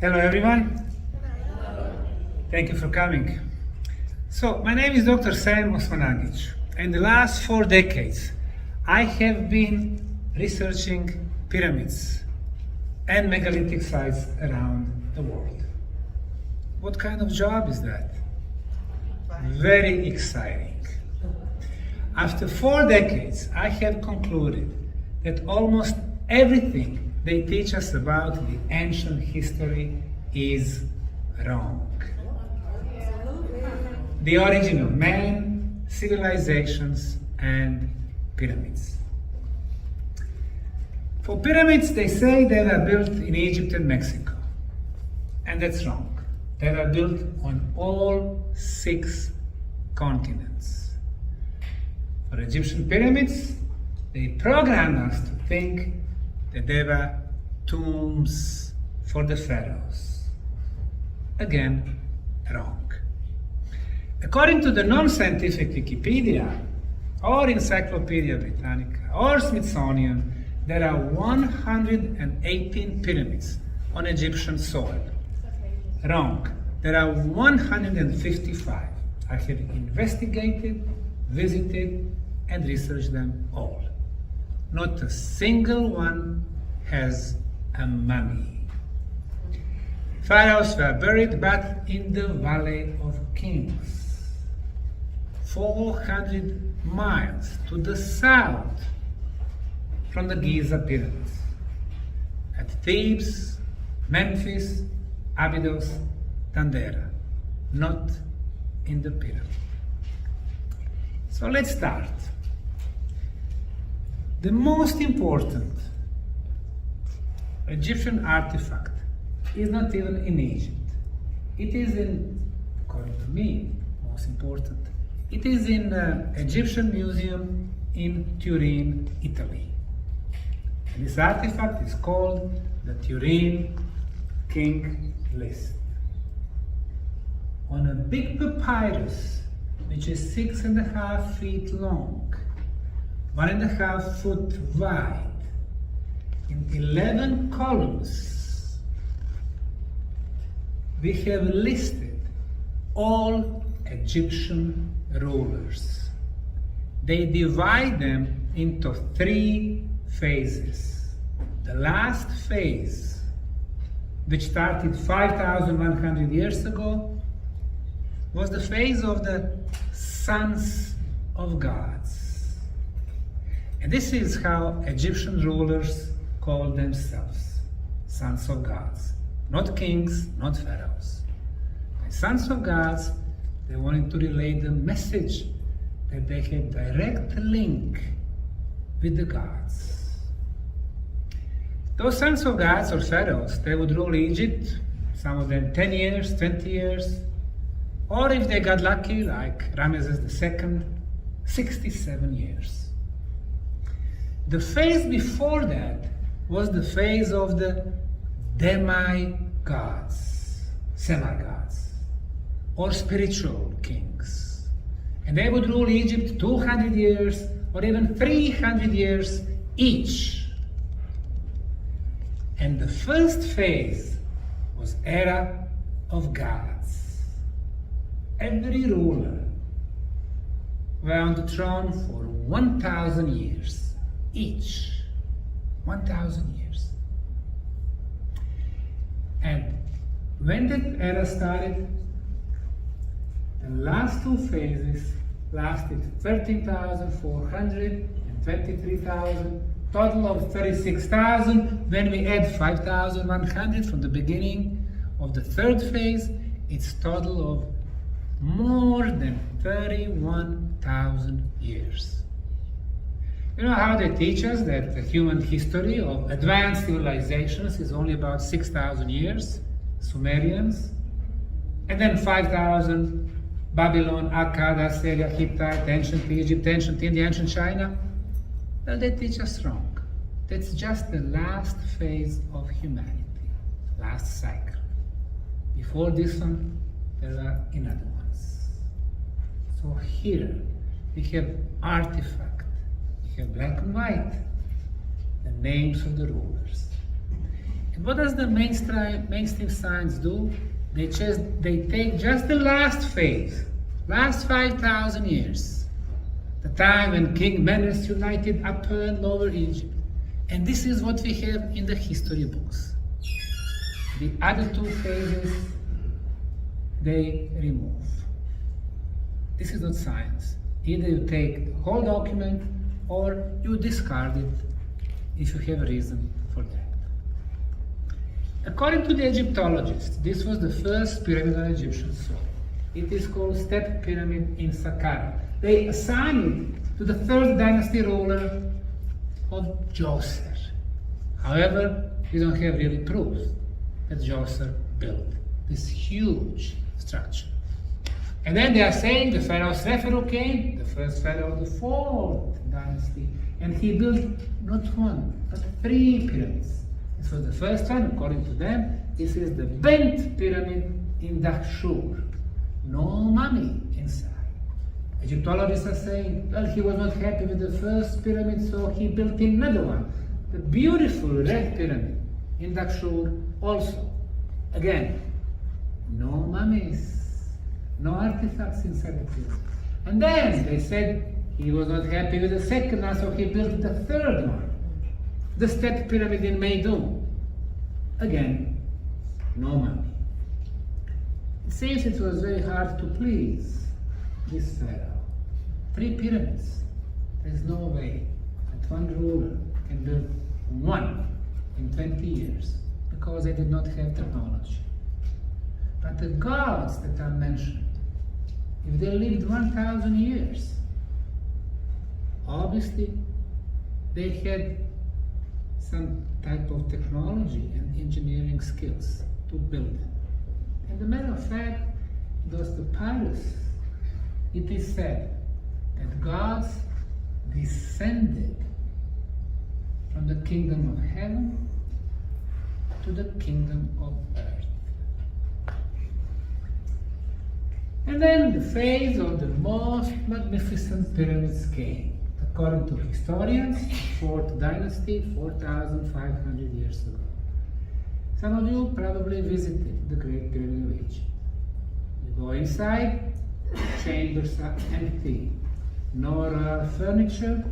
Hello everyone. Thank you for coming. So, my name is Dr. Sam Osmanagich. In the last 4 decades, I have been researching pyramids and megalithic sites around the world. What kind of job is that? Very exciting. After 4 decades, I have concluded that almost everything they teach us about the ancient history is wrong. The origin of man, civilizations, and pyramids. For pyramids, they say they were built in Egypt and Mexico. And that's wrong. They were built on all 6 continents. For Egyptian pyramids, they programmed us to think that they were tombs for the pharaohs. Again, wrong. According to the non-scientific Wikipedia, or Encyclopedia Britannica, or Smithsonian, there are 118 pyramids on Egyptian soil. Wrong. There are 155. I have investigated, visited, and researched them all. Not a single one has a mummy. Pharaohs were buried, but in the Valley of Kings, 400 miles to the south from the Giza pyramids, at Thebes, Memphis, Abydos, Dendera, not in the pyramid. So let's start. The most important Egyptian artifact is not even in Egypt. It is in, according to me, most important. It is in the Egyptian Museum in Turin, Italy. And this artifact is called the Turin King List. On a big papyrus, which is 6.5 feet long, 1.5 foot wide, in 11 columns, we have listed all Egyptian rulers. They divide them into 3 phases. The last phase, which started 5,100 years ago, was the phase of the sons of gods. And this is how Egyptian rulers called themselves, sons of gods. Not kings, not pharaohs. The sons of gods, they wanted to relay the message that they had direct link with the gods. Those sons of gods or pharaohs, they would rule Egypt, some of them 10 years, 20 years, or if they got lucky, like Ramesses II, 67 years. The phase before that was the phase of the demigods, semi-gods, or spiritual kings. And they would rule Egypt 200 years or even 300 years each. And the first phase was era of gods. Every ruler were on the throne for 1,000 years each. 1,000 years. And when that era started, the last 2 phases lasted 13,400 and 23,000, total of 36,000. When we add 5,100 from the beginning of the 3rd phase, it's total of more than 31,000 years. You know how they teach us that the human history of advanced civilizations is only about 6,000 years, Sumerians, and then 5,000 Babylon, Akkad, Assyria, Hittite, ancient Egypt, ancient India, ancient China? Well, they teach us wrong. That's just the last phase of humanity, last cycle. Before this one, there are another ones. So here we have artifact, we have black and white, the names of the rulers. And what does the mainstream science do? They take just the last phase, last 5,000 years, the time when King Menes united Upper and Lower Egypt. And this is what we have in the history books. The other two phases, they remove. This is not science. Either you take the whole document or you discard it if you have a reason for that. According to the Egyptologists, this was the first pyramid on Egyptian soil. It is called Step Pyramid in Saqqara. They assign it to the 3rd dynasty ruler of Djoser. However, we don't have really proof that Djoser built this huge structure. And then they are saying the pharaoh Seferu came, the first pharaoh of the 4th dynasty, and he built not 1, but 3 pyramids. This was the first one, according to them. This is the bent pyramid in Dahshur. No mummy inside. Egyptologists are saying, well, he was not happy with the first pyramid, so he built another one. The beautiful red pyramid in Dahshur also. Again, no mummies, no artifacts inside the pyramid. And then they said he was not happy with the second one, so he built the 3rd one. The Step Pyramid in Meidum. Again, no mummy. It seems it was very hard to please this pharaoh. 3 pyramids. There is no way that one ruler can build one in 20 years because they did not have technology. But the gods that are mentioned, if they lived 1,000 years, obviously they had some type of technology and engineering skills to build them. As a matter of fact, those papyrus, it is said that gods descended from the kingdom of heaven to the kingdom of earth. And then the phase of the most magnificent pyramids came. According to historians, 4th dynasty, 4,500 years ago. Some of you probably visited the Great Pyramid of Egypt. You go inside, chambers are empty. No furniture,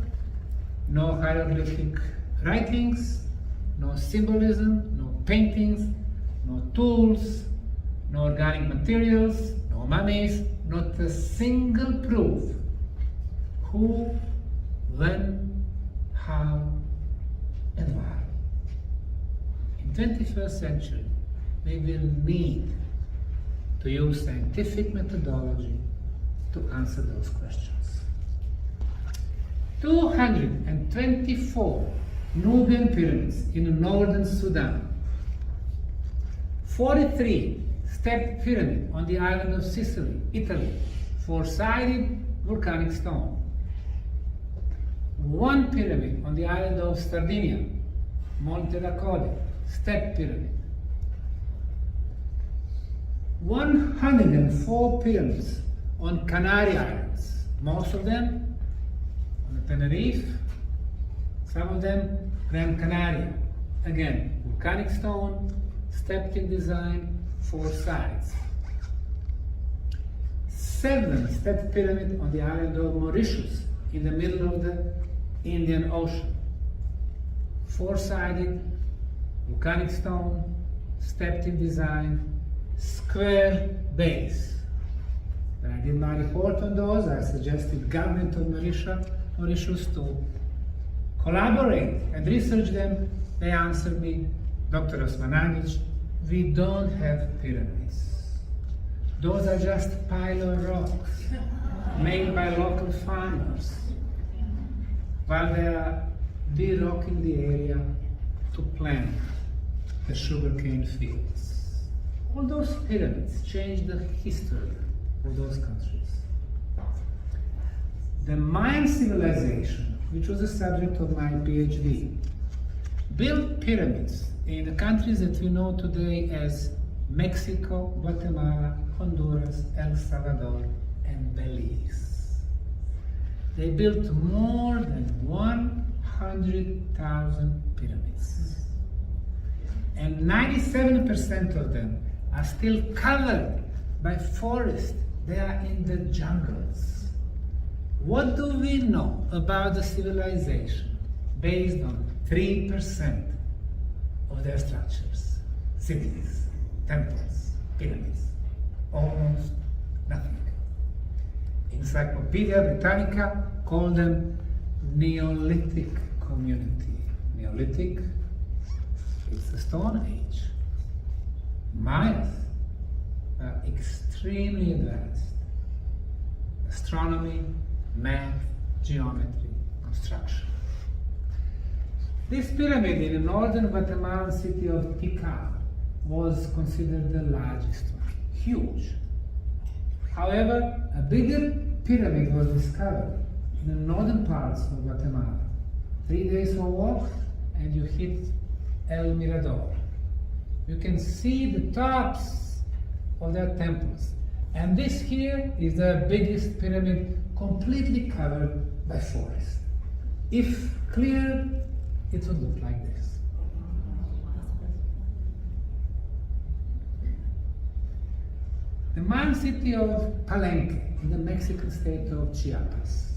no hieroglyphic writings, no symbolism, no paintings, no tools, no organic materials, no mummies, not a single proof. Who, when, how, and why. In 21st century, we will need to use scientific methodology to answer those questions. 224 Nubian pyramids in northern Sudan, 43 stepped pyramid on the island of Sicily, Italy, 4-sided volcanic stone, 1 pyramid on the island of Sardinia, Monte Racode, stepped pyramid, 104 pyramids on Canary Islands, most of them on the Tenerife, some of them Gran Canaria. Again, volcanic stone, stepped in design, 4 sides. 7 stepped pyramid on the island of Mauritius in the middle of the Indian Ocean. 4-sided volcanic stone, stepped in design, square base. When I did my report on those, I suggested government of Mauritius to collaborate and research them. They answered me, Dr. Osmanagich, we don't have pyramids. Those are just pile of rocks made by local farmers while they are de-rocking the area to plant the sugarcane fields. All those pyramids changed the history of those countries. The Mayan civilization, which was the subject of my PhD, built pyramids in the countries that we know today as Mexico, Guatemala, Honduras, El Salvador, and Belize. They built more than 100,000 pyramids. And 97% of them are still covered by forest. They are in the jungles. What do we know about the civilization based on 3% of their structures? Cities, temples, pyramids. Almost nothing. Encyclopedia Britannica called them Neolithic community. Neolithic, it's the Stone Age. Mayas are extremely advanced. Astronomy, math, geometry, construction. This pyramid in the northern Guatemalan city of Tikal was considered the largest one. Huge. However, a bigger pyramid was discovered in the northern parts of Guatemala. 3 days of walk and you hit El Mirador. You can see the tops of their temples. And this here is the biggest pyramid completely covered by forest. If cleared, it would look like this. The Mayan city of Palenque in the Mexican state of Chiapas.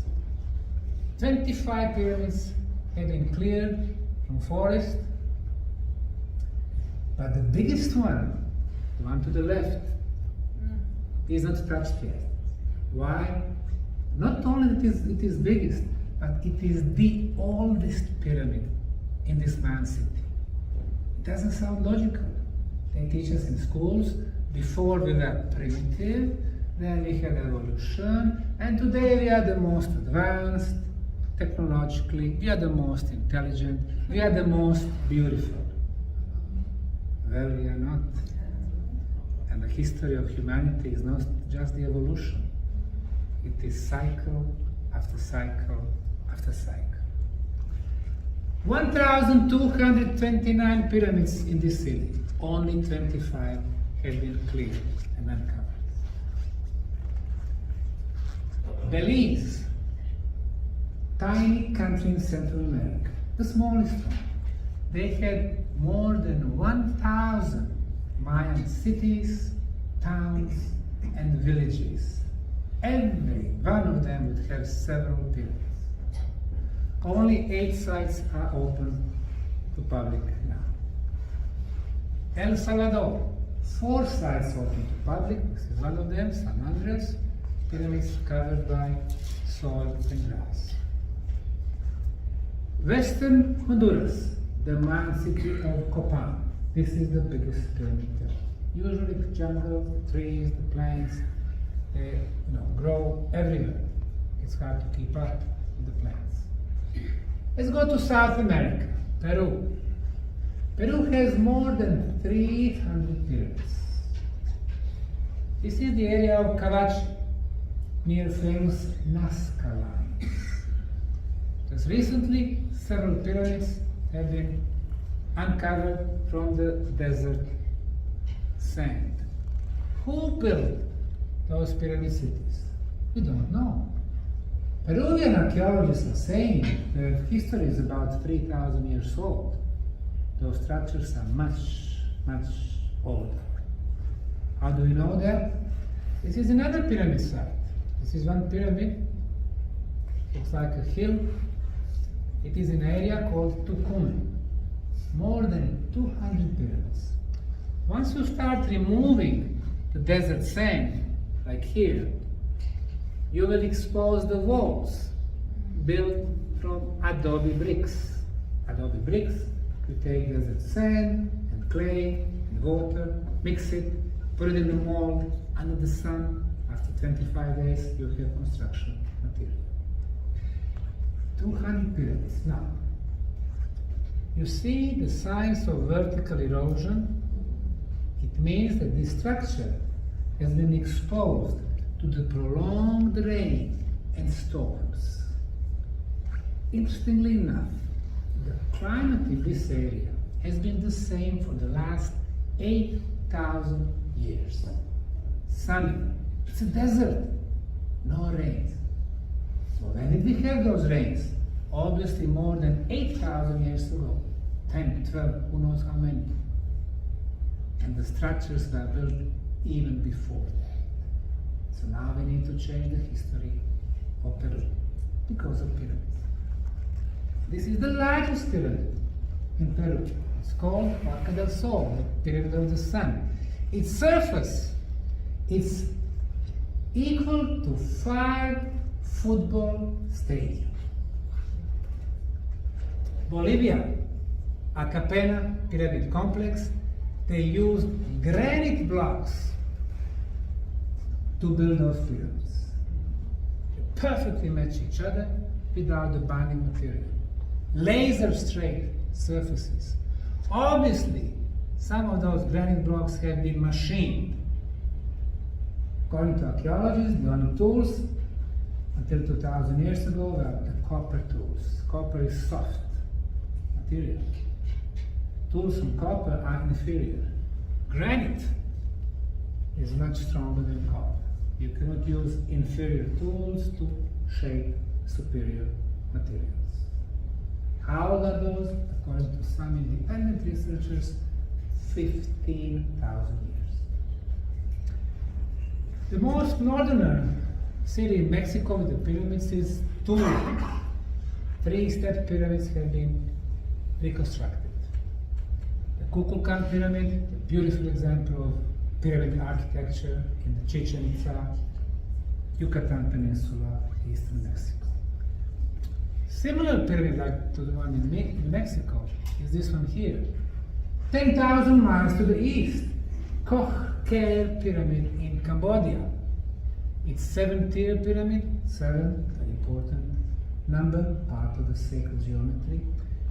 25 pyramids have been cleared from forest, but the biggest one, the one to the left, is not touched yet. Why? Not only it is biggest, but it is the oldest pyramid in this Mayan city. It doesn't sound logical. They teach us in schools, before we were primitive, then we had evolution, and today we are the most advanced technologically, we are the most intelligent, we are the most beautiful. Well, we are not. And the history of humanity is not just the evolution. It is cycle after cycle after cycle. 1,229 pyramids in this city. Only 25 have been cleared and uncovered. Belize, tiny country in Central America, the smallest one. They had more than 1,000 Mayan cities, towns, and villages. Every one of them would have several pyramids. Only 8 sites are open to public now. El Salvador, 4 sites open to public. This is one of them, San Andres, pyramids covered by soil and grass. Western Honduras, the Mayan city of Copan. This is the biggest pyramid there. Usually the jungle, the trees, the plants, they grow everywhere. It's hard to keep up with the plants. Let's go to South America, Peru. Peru has more than 300 pyramids. This is the area of Cavachi, near famous Nazca lines. Just recently, several pyramids have been uncovered from the desert sand. Who built those pyramid cities? We don't know. Peruvian archaeologists are saying that history is about 3,000 years old. Those structures are much, much older. How do we know that? This is another pyramid site. This is one pyramid. Looks like a hill. It is an area called Tucumán. More than 200 pyramids. Once you start removing the desert sand, like here, you will expose the walls built from adobe bricks. Adobe bricks, you take desert sand and clay and water, mix it, put it in a mold under the sun. After 25 days, you have construction material. 200 pyramids. Now, you see the signs of vertical erosion? It means that this structure has been exposed to the prolonged rain and storms. Interestingly enough, the climate in this area has been the same for the last 8,000 years. Sunny. It's a desert. No rain. So when did we have those rains? Obviously more than 8,000 years ago. 10, 12, who knows how many. and the structures were built even before that. So now we need to change the history of Peru because of pyramids. This is the largest pyramid in Peru. It's called Arca del Sol, the Pyramid of the Sun. Its surface is equal to 5 football stadiums. Bolivia, Acapena Pyramid Complex, they used granite blocks to build those pyramids. They perfectly match each other without the binding material. Laser straight surfaces. Obviously, some of those granite blocks have been machined. According to archaeologists, the only tools until 2000 years ago were the copper tools. Copper is soft material. Tools from copper are inferior. Granite is much stronger than copper. You cannot use inferior tools to shape superior materials. How old are those? According to some independent researchers, 15,000 years. The most northern city in Mexico with the pyramids is Tulum. 3-step pyramids have been reconstructed. The Kukulkan pyramid, a beautiful example of pyramid architecture in the Chichen Itza, Yucatan Peninsula, eastern Mexico. Similar pyramid like to the one in Mexico is this one here. 10,000 miles to the east, Koch Ker Pyramid in Cambodia. It's 7-tier pyramid, 7, an important number, part of the sacred geometry.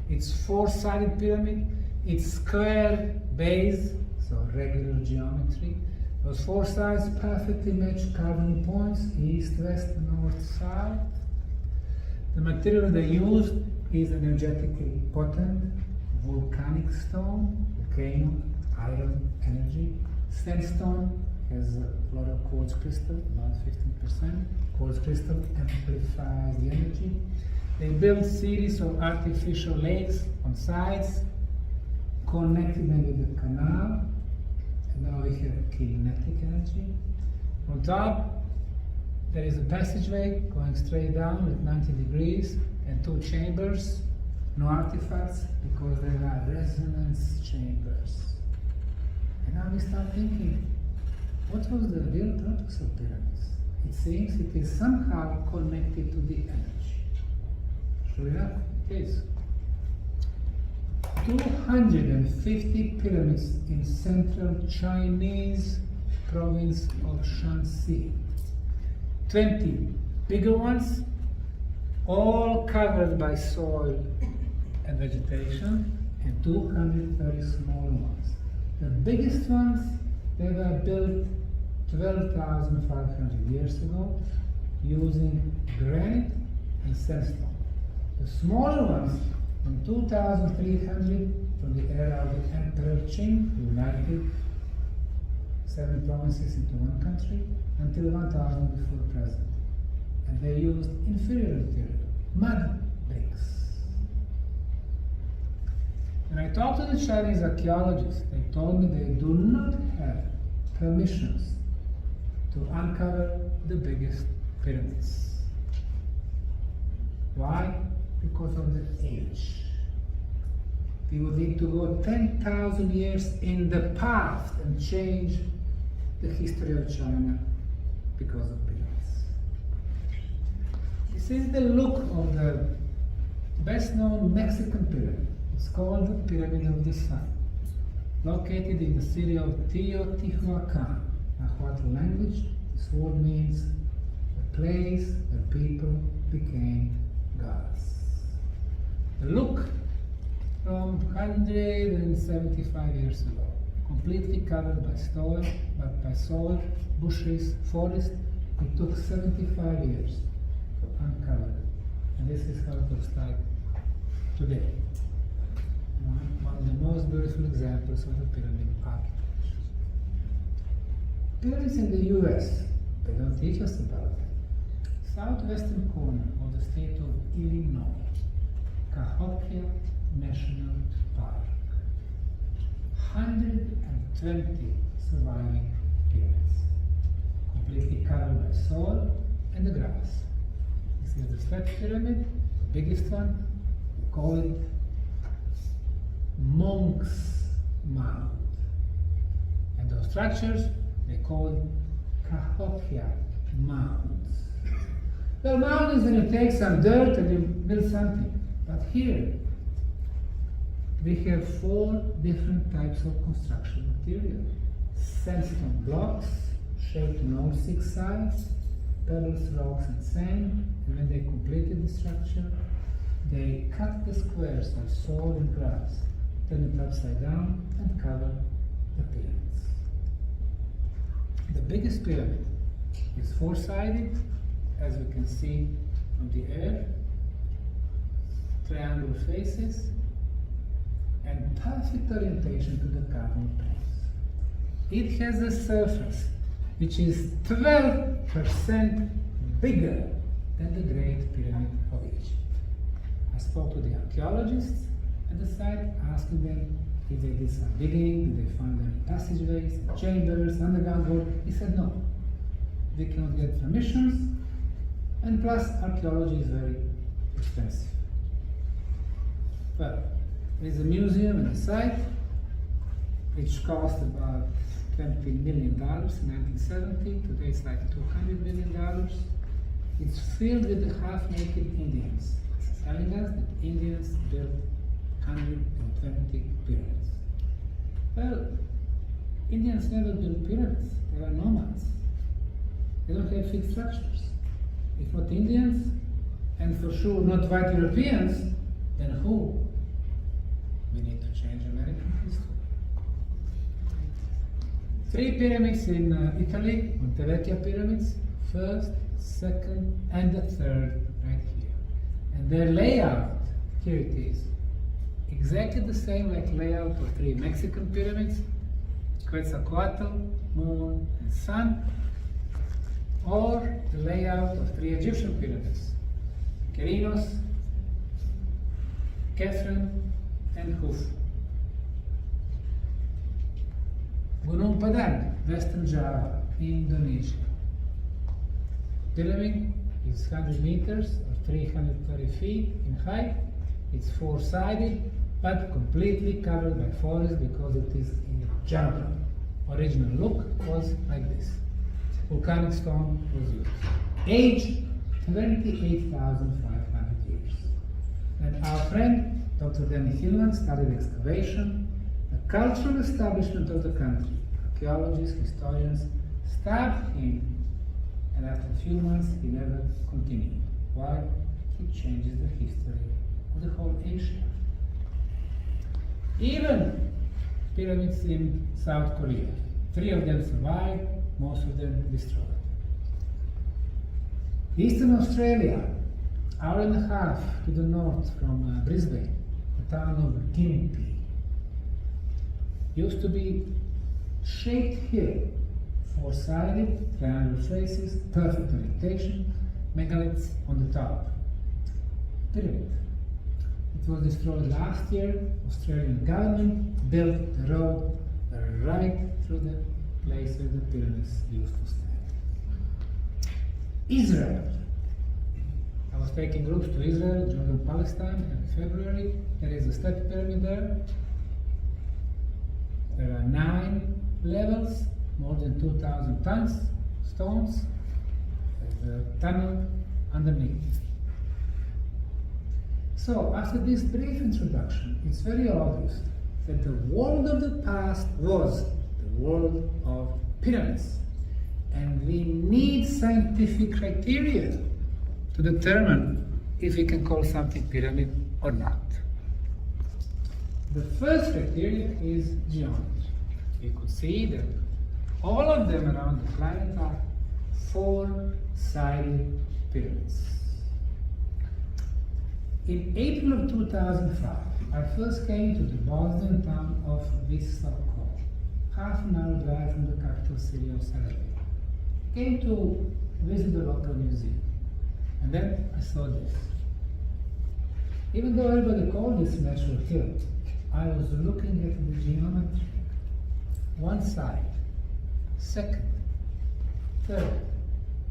It's 4-sided pyramid, it's square base, so regular geometry. Those 4 sides perfectly match cardinal points, east, west, north, south. The material they used is energetically potent, volcanic stone, volcano, iron energy. Sandstone has a lot of quartz crystal, about 15%. Quartz crystal amplifies the energy. They built series of artificial lakes on sides, connected them with the canal, and now we have kinetic energy. On top, there is a passageway going straight down at 90 degrees and 2 chambers, no artifacts because they are resonance chambers. And now we start thinking, what was the real purpose of pyramids? It seems it is somehow connected to the energy. Sure enough, it is. 250 pyramids in central Chinese province of Shanxi. 20 bigger ones, all covered by soil and vegetation, and 230 smaller ones. The biggest ones, they were built 12,500 years ago using granite and sandstone. The smaller ones, from 2,300 from the era of the Emperor Qing, who united 7 provinces into one country, until 1000 before present. And they used inferior material, mud bricks. When I talked to the Chinese archaeologists, they told me they do not have permissions to uncover the biggest pyramids. Why? Because of the age. We would need to go 10,000 years in the past and change the history of China because of pyramids. This is the look of the best-known Mexican pyramid. It's called the Pyramid of the Sun, located in the city of Teotihuacan. Nahuatl language, this word means a place where people became gods. The look from 175 years ago, completely covered by soil, bushes, forest. It took 75 years to uncover it. And this is how it looks like today. One of the most beautiful examples of the pyramid architecture. Pyramids in the US, they don't teach us about them. Southwestern corner of the state of Illinois, Cahokia National Park. 120 surviving pyramids, completely covered by soil and the grass. This is the step pyramid, the biggest one. We call it Monk's Mound. And those structures, they call Cahokia mounds. Well, mound is when you take some dirt and you build something. But here, we have 4 different types of construction material. Sandstone blocks, shaped on all 6 sides, pebbles, rocks, and sand. And when they completed the structure, they cut the squares of soil and grass, turn it upside down, and cover the pyramids. The biggest pyramid is 4-sided, as we can see from the air, triangular faces, and perfect orientation to the cardinal points. It has a surface which is 12% bigger than the Great Pyramid of Egypt. I spoke to the archaeologists at the site, asking them if they did some digging, did they find any passageways, chambers, underground road. He said no. They cannot get permissions, and plus archaeology is very expensive. Well, there is a museum in the site which cost about $20 million in 1970. Today it's like $200 million. It's filled with the half-naked Indians, telling us that Indians built 120 pyramids. Well, Indians never built pyramids. They were nomads. They don't have fixed structures. If not Indians, and for sure not white Europeans, then who? We need to change American history. 3 pyramids in Italy, Montevecchia pyramids, first, second, and the third right here. And their layout, here it is, exactly the same like layout of 3 Mexican pyramids, Quetzalcoatl, Moon, and Sun, or the layout of 3 Egyptian pyramids, Kerinos, Khafre, and Khufu. Gunung Padang, Western Java, Indonesia. Pyramid is 100 meters or 330 feet in height. It's 4-sided, but completely covered by forest because it is in the jungle. Original look was like this. Volcanic stone was used. Age 28,500 years. And our friend Dr. Danny Hillman studied excavation, the cultural establishment of the country. Archaeologists, historians stopped him, and after a few months he never continued. Why? He changes the history of the whole Asia. Even pyramids in South Korea. 3 of them survived, most of them destroyed. Eastern Australia, hour and a half to the north from Brisbane, the town of Gympie, used to be shaped here, 4-sided, triangular faces, perfect orientation, megaliths on the top. Pyramid. It was destroyed last year. Australian government built the road right through the place where the pyramids used to stand. Israel. I was taking groups to Israel, Jordan, Palestine in February. There is a step pyramid there. There are 9 levels, more than 2,000 tons, stones. There's a tunnel underneath. So, after this brief introduction, it's very obvious that the world of the past was the world of pyramids. And we need scientific criteria to determine if we can call something pyramid or not. The first criteria is geometry. You could see that all of them around the planet are 4-sided pyramids. In April of 2005, I first came to the Bosnian town of Visoko, half an hour drive from the capital city of Sarajevo. I came to visit the local museum, and then I saw this. Even though everybody called this natural hill, I was looking at the geometry. one side, second, third,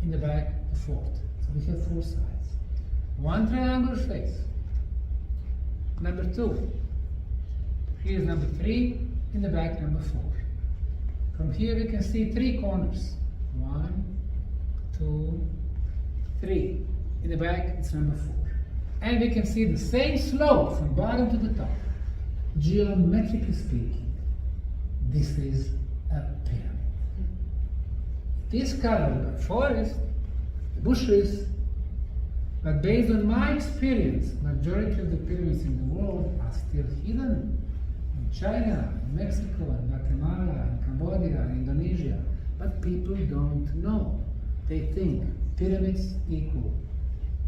in the back, the fourth. So we have four sides. One triangular face. Number two. Here is number three, in the back number four. From here we can see three corners. One, two, three. In the back it's number four. And we can see the same slope from bottom to the top. Geometrically speaking, this is a pyramid. It is covered by forest, bushes, but based on my experience, majority of the pyramids in the world are still hidden in China, in Mexico, in Guatemala, in Cambodia, in Indonesia. But people don't know. They think pyramids equal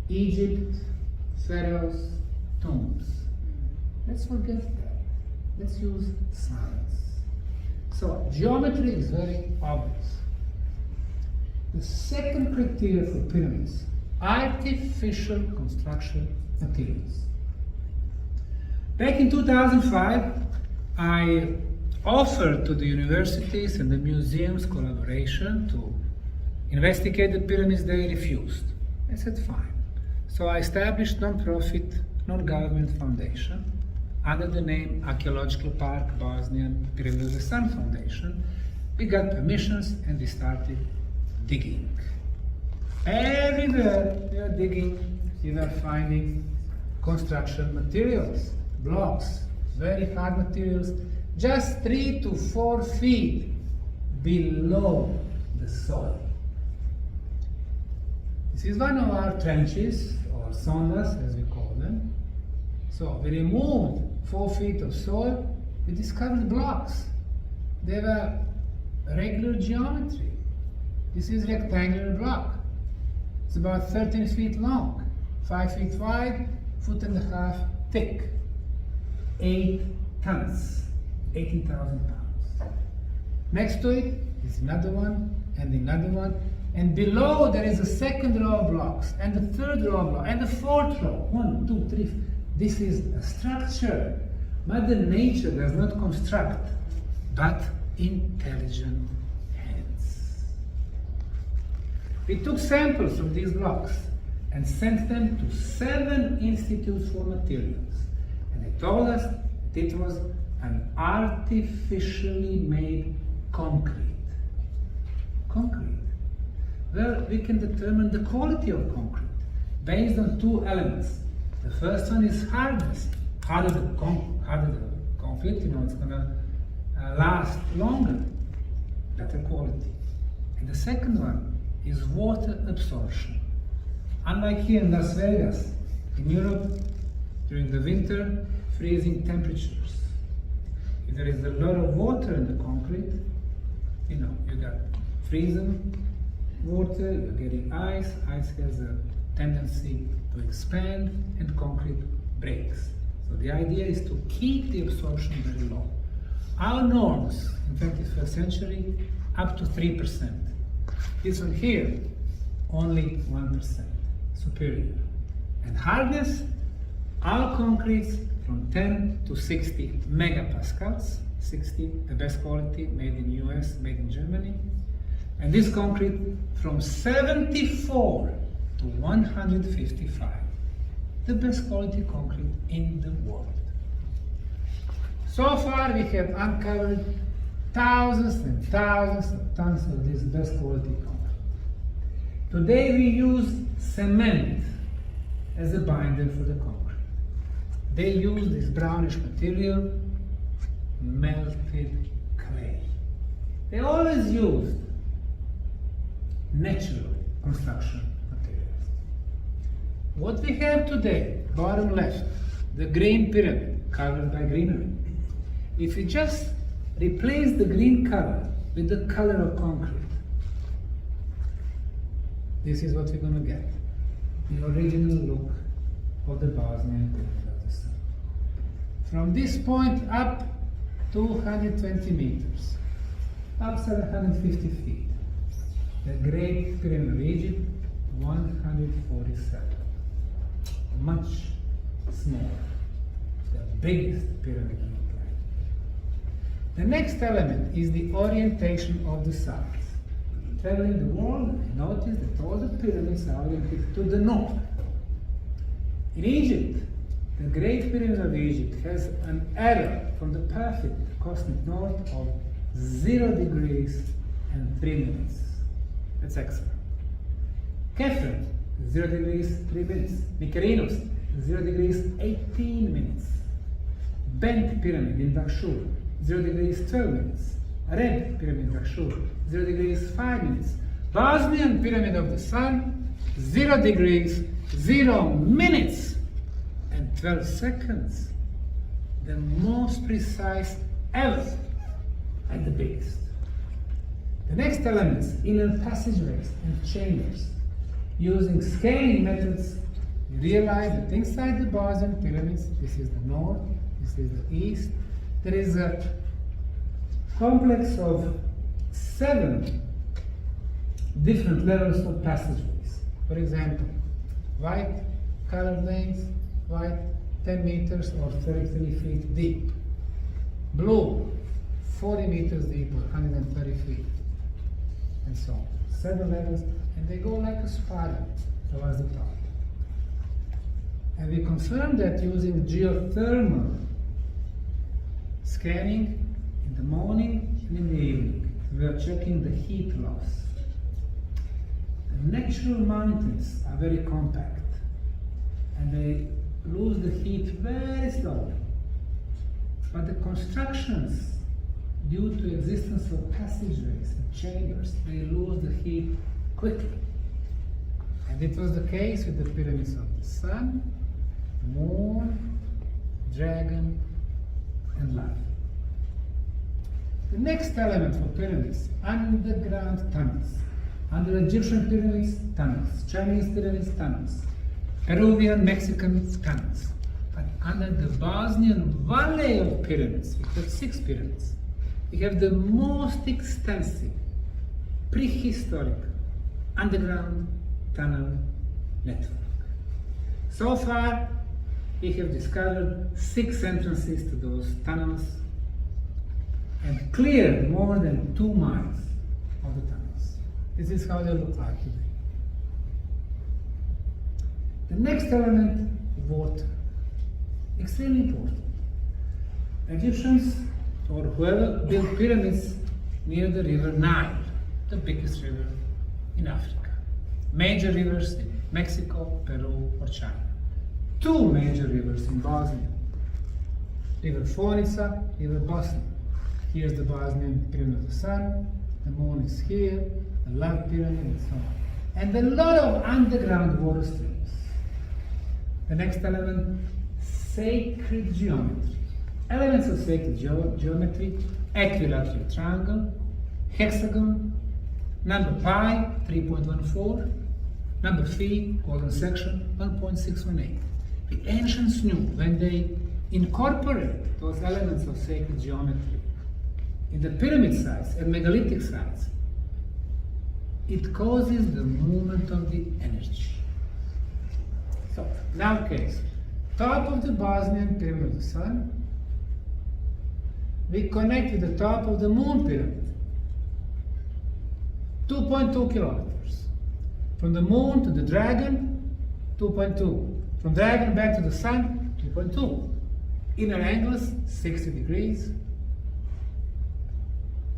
Egypt, pharaohs, tombs. Let's forget that. Let's use science. So geometry is very obvious. The second criteria for pyramids, artificial construction materials. Back in 2005, I offered to the universities and the museums collaboration to investigate the pyramids. They refused. I said fine. So I established non-profit, non-government foundation under the name Archaeological Park Bosnian Pyramid of the Sun Foundation. We got permissions and we started digging. Everywhere we are digging, we are finding construction materials, blocks, very hard materials, just 3 to 4 feet below the soil. This is one of our trenches, or sondas as we call them. So we removed 4 feet of soil, we discovered blocks. They were regular geometry. This is rectangular block. It's about 13 feet long, 5 feet wide, 1.5 feet thick. 8 tons, 18,000 pounds. Next to it is another one and another one. And below there is a second row of blocks, and the third row of blocks, and the fourth row. 1, 2, 3. This is a structure. Mother Nature does not construct, but intelligent hands. We took samples from these blocks and sent them to 7 institutes for materials. And they told us that it was an artificially made concrete. Concrete. Well, we can determine the quality of concrete based on 2 elements. The first one is hardness. Harder the concrete, it's going to last longer, better quality. And the second one is water absorption. Unlike here in Las Vegas, in Europe, during the winter, freezing temperatures. If there is a lot of water in the concrete, you got freezing water, you're getting ice. Ice has a tendency to expand and concrete breaks. So the idea is to keep the absorption very low. Our norms in 21st century, up to 3%. This one here, only 1%, superior. And hardness, our concretes from 10 to 60 megapascals, 60, the best quality, made in US, made in Germany. And this concrete from 74 to 155, the best quality concrete in the world. So far we have uncovered thousands and thousands of tons of this best quality concrete. Today we use cement as a binder for the concrete. They use this brownish material, melted clay. They always used natural construction materials. What we have today, bottom left, the green pyramid covered by greenery. If you just replace the green color with the color of concrete, this is what we're going to get. The original look of the Bosnian Pyramid of the Sun. From this point up 220 meters, up 750 feet. The Great Pyramid of Egypt, 147. Much smaller. The biggest pyramid on the planet. The next element is the orientation of the sides. Traveling the world, I noticed that all the pyramids are oriented to the north. In Egypt, the Great Pyramid of Egypt has an error from the perfect cosmic north of 0 degrees and 3 minutes. That's excellent. Kefren, 0 degrees 3 minutes. Mykerinos, 0 degrees 18 minutes. Bent Pyramid in Dahshur, 0 degrees 12 minutes. Red Pyramid in Dahshur, 0 degrees 5 minutes. Bosnian Pyramid of the Sun, 0 degrees 0 minutes and 12 seconds. The most precise ever and the biggest. The next elements, inner passageways and chambers. Using scaling methods, you realize that inside the Bosnian pyramids, this is the north, this is the east, there is a complex of 7 different levels of passageways. For example, white colored lanes, white 10 meters or 33 feet deep. Blue, 40 meters deep or 130 feet. And so on. 7 levels, and they go like a spiral towards the top. And we confirm that using geothermal scanning in the morning and in the evening. We are checking the heat loss. The natural mountains are very compact and they lose the heat very slowly. But the constructions, due to existence of passageways and chambers, they lose the heat quickly. And it was the case with the pyramids of the Sun, Moon, Dragon, and Love. The next element for pyramids, underground tunnels. Under Egyptian pyramids, tunnels. Chinese pyramids, tunnels. Peruvian, Mexican tunnels. But under the Bosnian Valley of pyramids, we have 6 pyramids. We have the most extensive, prehistoric, underground tunnel network. So far, we have discovered 6 entrances to those tunnels and cleared more than 2 miles of the tunnels. This is how they look like today. The next element, water. Extremely important. Egyptians or whoever built pyramids near the river Nile, the biggest river in Africa. Major rivers in Mexico, Peru, or China. 2 major rivers in Bosnia. River Fonica, River Bosnia. Here's the Bosnian Pyramid of the Sun, the Moon is here, the Love Pyramid, and so on. And a lot of underground water streams. The next element, sacred geometry. Elements of sacred geometry, equilateral triangle, hexagon, number pi, 3.14, number phi, golden section, 1.618. The ancients knew when they incorporate those elements of sacred geometry in the pyramid sites and megalithic sites, it causes the movement of the energy. So, in our case, top of the Bosnian Pyramid of the Sun, we connect with the top of the Moon Pyramid, 2.2 kilometers. From the Moon to the Dragon, 2.2. From Dragon back to the Sun, 2.2. Inner angles, 60 degrees.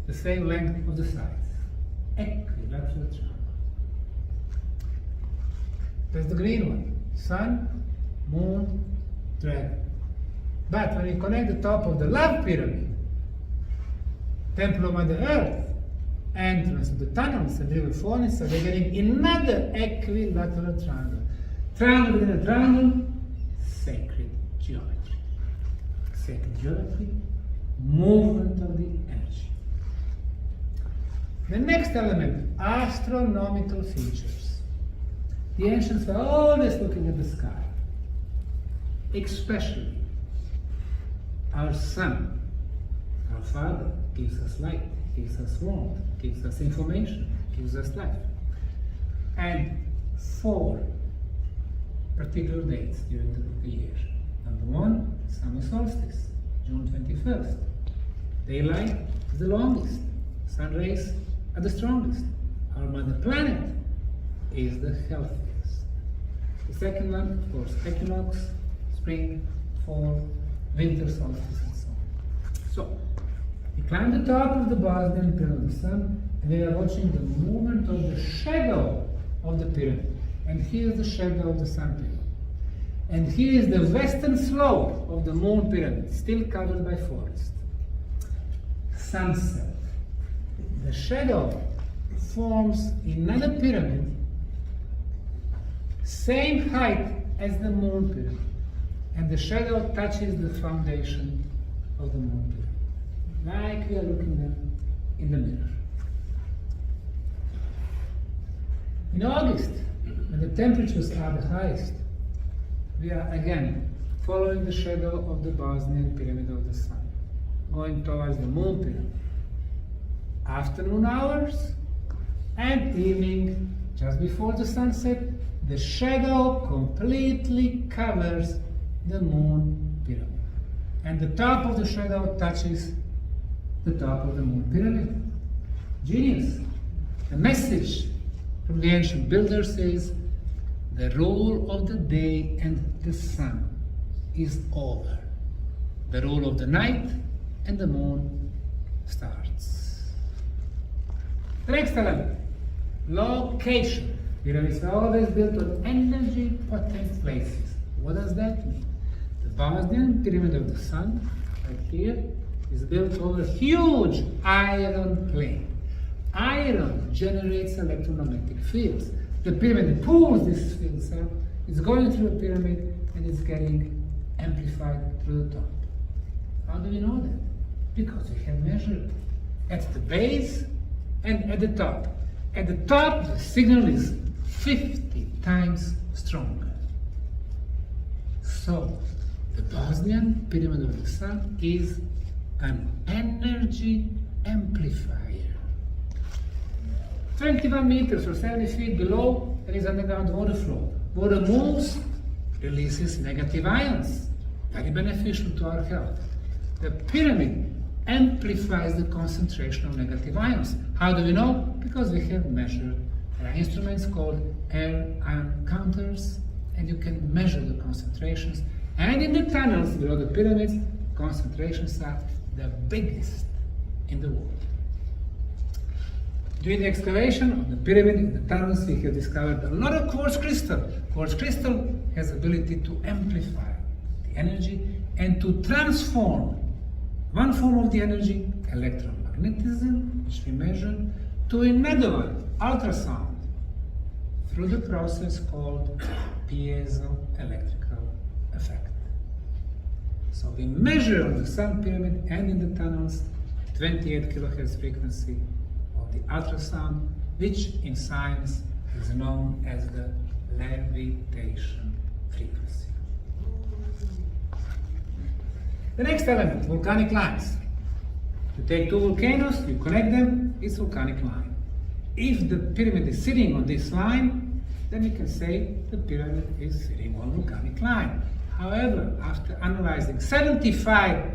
The same length of the sides. Equilateral triangle. That's the green one. Sun, Moon, Dragon. But when you connect the top of the Love Pyramid, Temple of Mother Earth, entrance of the tunnels and river Fonica, so they're getting another equilateral triangle. Triangle within a triangle, sacred geometry. Sacred geometry, movement of the energy. The next element, astronomical features. The ancients were always looking at the sky, especially our sun, our Father, gives us light, gives us warmth, gives us information, gives us life. And 4 particular dates during the year. Number 1, summer solstice, June 21st. Daylight is the longest. Sun rays are the strongest. Our mother planet is the healthiest. The second one, of course, equinox, spring, fall, winter solstice, and so on. So, we climb the top of the Bosnian pyramid of the sun, and we are watching the movement of the shadow of the pyramid. And here is the shadow of the sun pyramid. And here is the western slope of the moon pyramid, still covered by forest. Sunset. The shadow forms another pyramid, same height as the moon pyramid. And the shadow touches the foundation of the moon pyramid, like we are looking them in the mirror. In August, when the temperatures are the highest, we are again following the shadow of the Bosnian pyramid of the sun, going towards the moon pyramid. Afternoon hours and evening, just before the sunset, the shadow completely covers the moon pyramid. And the top of the shadow touches the top of the moon pyramid. Genius. The message from the ancient builders is the rule of the day and the sun is over. The rule of the night and the moon starts. The next element, location. Pyramids are always built on energy potent places. What does that mean? The Bosnian pyramid of the sun, right here, is built over a huge iron plane. Iron generates electromagnetic fields. The pyramid pulls these fields up, it's going through the pyramid, and it's getting amplified through the top. How do we know that? Because we have measured at the base and at the top. At the top, the signal is 50 times stronger. So, the Bosnian pyramid of the sun is an energy amplifier. 21 meters or 70 feet below, there is underground water flow. Water moves, releases negative ions, very beneficial to our health. The pyramid amplifies the concentration of negative ions. How do we know? Because we have measured. There are instruments called air ion counters, and you can measure the concentrations. And in the tunnels below the pyramids, concentrations are the biggest in the world. During the excavation of the pyramid in the tunnels, we have discovered a lot of quartz crystal. Quartz crystal has the ability to amplify the energy and to transform one form of the energy, electromagnetism, which we measure, to another one, ultrasound, through the process called piezoelectrical effect. So we measure on the sun pyramid and in the tunnels 28 kilohertz frequency of the ultrasound, which in science is known as the levitation frequency. The next element, volcanic lines. You take two volcanoes, you connect them, it's volcanic line. If the pyramid is sitting on this line, then we can say the pyramid is sitting on volcanic line. However, after analyzing 75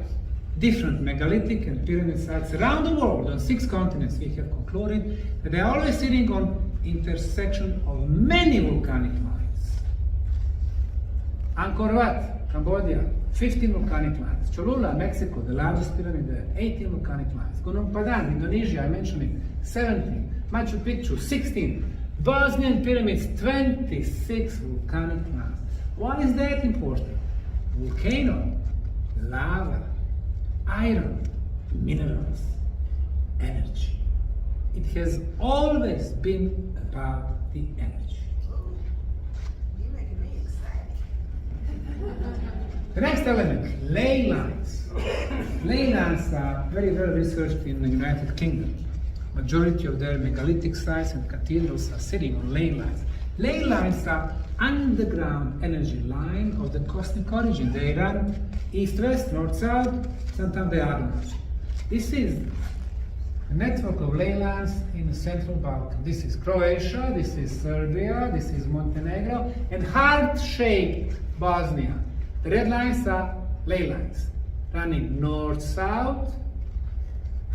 different megalithic and pyramid sites around the world on 6 continents, we have concluded that they are always sitting on intersection of many volcanic lines. Angkor Wat, Cambodia, 15 volcanic lines. Cholula, Mexico, the largest pyramid there, 18 volcanic lines. Gunung Padang, Indonesia, I mentioned it, 17. Machu Picchu, 16. Bosnian pyramids, 26 volcanic lines. Why is that important? Volcano, lava, iron, minerals, energy. It has always been about the energy. You're making me excited. The next element, ley lines. Ley lines are very well researched in the United Kingdom. Majority of their megalithic sites and cathedrals are sitting on ley lines. Ley lines are underground energy line of the cosmic origin. They run east-west, north-south, sometimes they are not. This is a network of ley lines in the Central Balkan. This is Croatia, this is Serbia, this is Montenegro, and heart-shaped Bosnia. The red lines are ley lines, running north-south,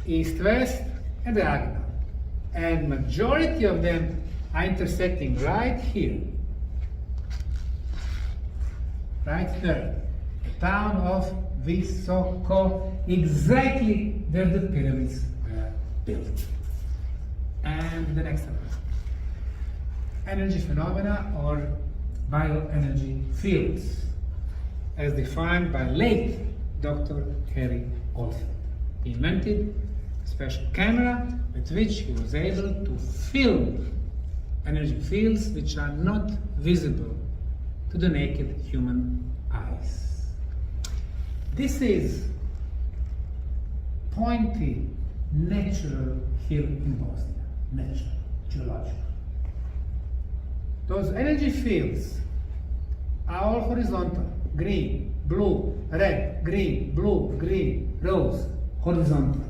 east-west, and diagonal. And majority of them are intersecting right here. Right there. The town of Visoko, exactly where the pyramids were built. And the next one. Energy phenomena or bioenergy fields, as defined by late Dr. Harry Oldfield. He invented a special camera with which he was able to film energy fields which are not visible to the naked human eyes. This is pointy, natural hill in Bosnia. Natural, geological. Those energy fields are all horizontal. Green, blue, red, green, blue, green, rose, horizontal.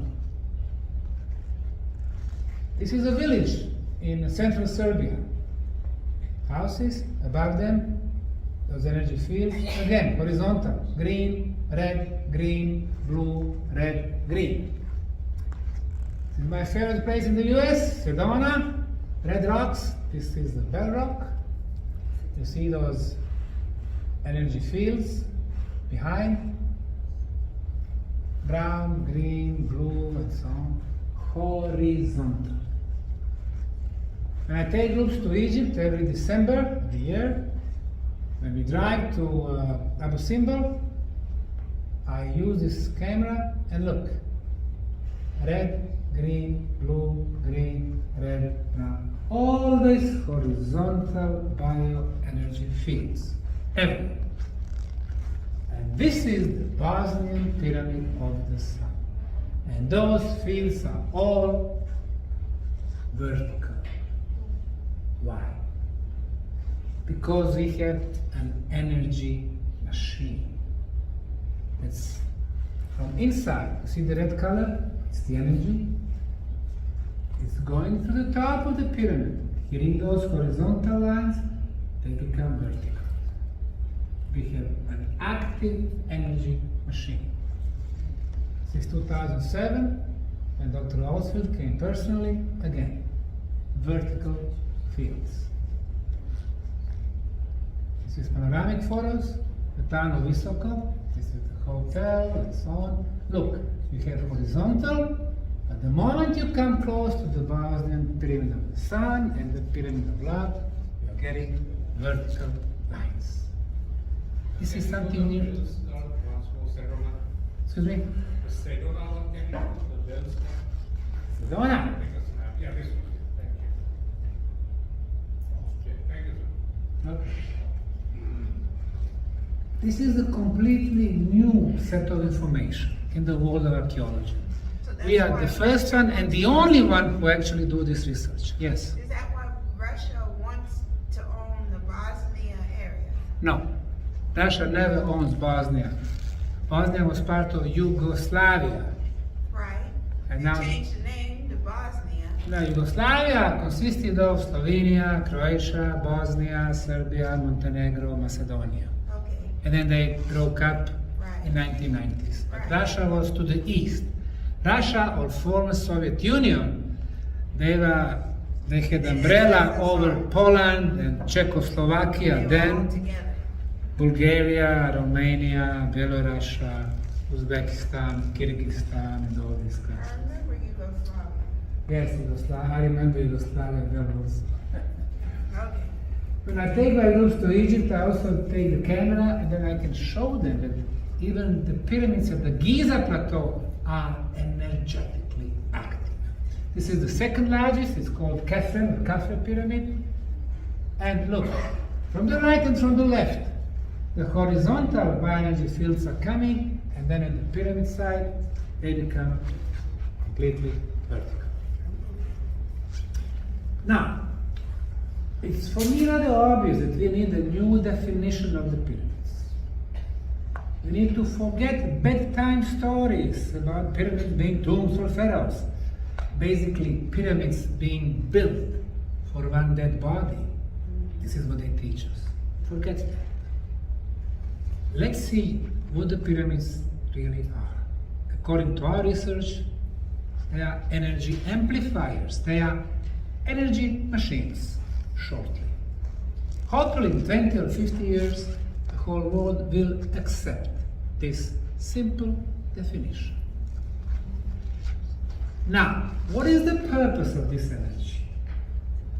This is a village in central Serbia. Houses, above them, those energy fields, again, horizontal. Green, red, green, blue, red, green. This is my favorite place in the US, Sedona, Red Rocks. This is the Bell Rock. You see those energy fields behind. Brown, green, blue, and so on. Horizontal. When I take groups to Egypt every December of the year, when we drive to Abu Simbel, I use this camera and look. Red, green, blue, green, red, brown. Always horizontal bioenergy fields. Everywhere. And this is the Bosnian pyramid of the sun. And those fields are all vertical. Why? Because we have an energy machine. It's from inside. You see the red color? It's the energy. It's going to the top of the pyramid. Hitting those horizontal lines, they become vertical. We have an active energy machine. Since 2007, when Dr. Oldfield came personally, again, vertical fields. This is panoramic photos, the town of Visoko, this is the hotel, and so on. Look, you have horizontal, but the moment you come close to the Bosnian pyramid of the sun and the pyramid of love, you are getting vertical lines. This is something new. Excuse me? Sedona. Yeah, this one. Thank you. Thank you, sir. Okay. This is a completely new set of information in the world of archaeology. So that's We are why the first one and the only one who actually do this research. Yes. Is that why Russia wants to own the Bosnia area? No. Russia never owns Bosnia. Bosnia was part of Yugoslavia. Right? And They now- changed the name to Bosnia. Now, Yugoslavia consisted of Slovenia, Croatia, Bosnia, Serbia, Montenegro, Macedonia. Okay, And then they broke up right. in 1990s. But Right. Russia was to the east. Russia or former Soviet Union, they had umbrella over Poland and Czechoslovakia, They were all then together. Bulgaria, Romania, Belarus, Uzbekistan, Kyrgyzstan, and all these I countries. remember Yugoslavia. Yes, Yugoslavia. I remember Yugoslavia well also. Okay. When I take my groups to Egypt, I also take the camera and then I can show them that even the pyramids of the Giza Plateau are energetically active. This is the second largest, it's called Kefren, or Kafre Pyramid. And look, from the right and from the left, the horizontal bioenergy fields are coming, and then at the pyramid side, they become completely vertical. Now, it's for me rather obvious that we need a new definition of the pyramids. We need to forget bedtime stories about pyramids being tombs for pharaohs. Basically, pyramids being built for one dead body. This is what they teach us. Forget that. Let's see what the pyramids really are. According to our research, they are energy amplifiers, they are energy machines, shortly. Hopefully in 20 or 50 years, the whole world will accept this simple definition. Now, what is the purpose of this energy?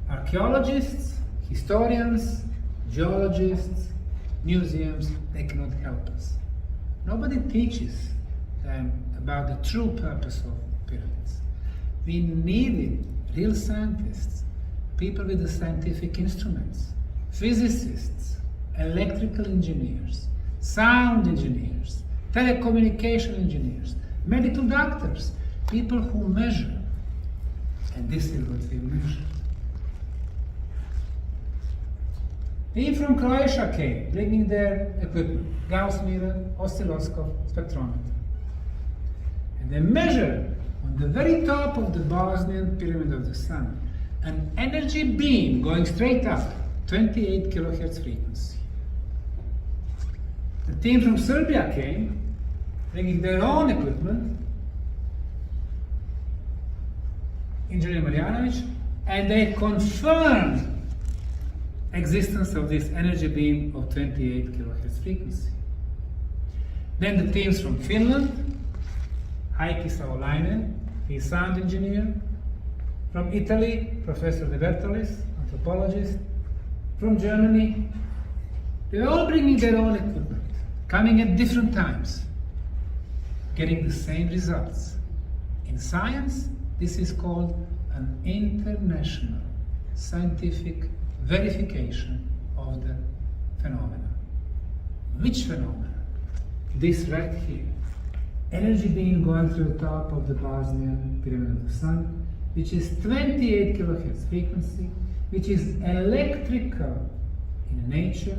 Archaeologists, historians, geologists, museums, they cannot help us. Nobody teaches them about the true purpose of pyramids. We needed real scientists, people with the scientific instruments, physicists, electrical engineers, sound engineers, telecommunication engineers, medical doctors, people who measure. And this is what we measure. People from Croatia came, bringing their equipment, Gauss mirror, oscilloscope, spectrometer. And they measured on the very top of the Bosnian Pyramid of the Sun an energy beam going straight up, 28 kilohertz frequency. The team from Serbia came, bringing their own equipment, Engineer Marjanovic, and they confirmed existence of this energy beam of 28 kilohertz frequency. Then the teams from Finland, Heikki Savolainen, he's sound engineer. From Italy, Professor De Bertolis, anthropologist. From Germany, they're all bringing their own equipment, coming at different times, getting the same results. In science, this is called an international scientific verification of the phenomena. Which phenomena? This right here. Energy being going through the top of the Bosnian Pyramid of the Sun, which is 28 kilohertz frequency, which is electrical in nature.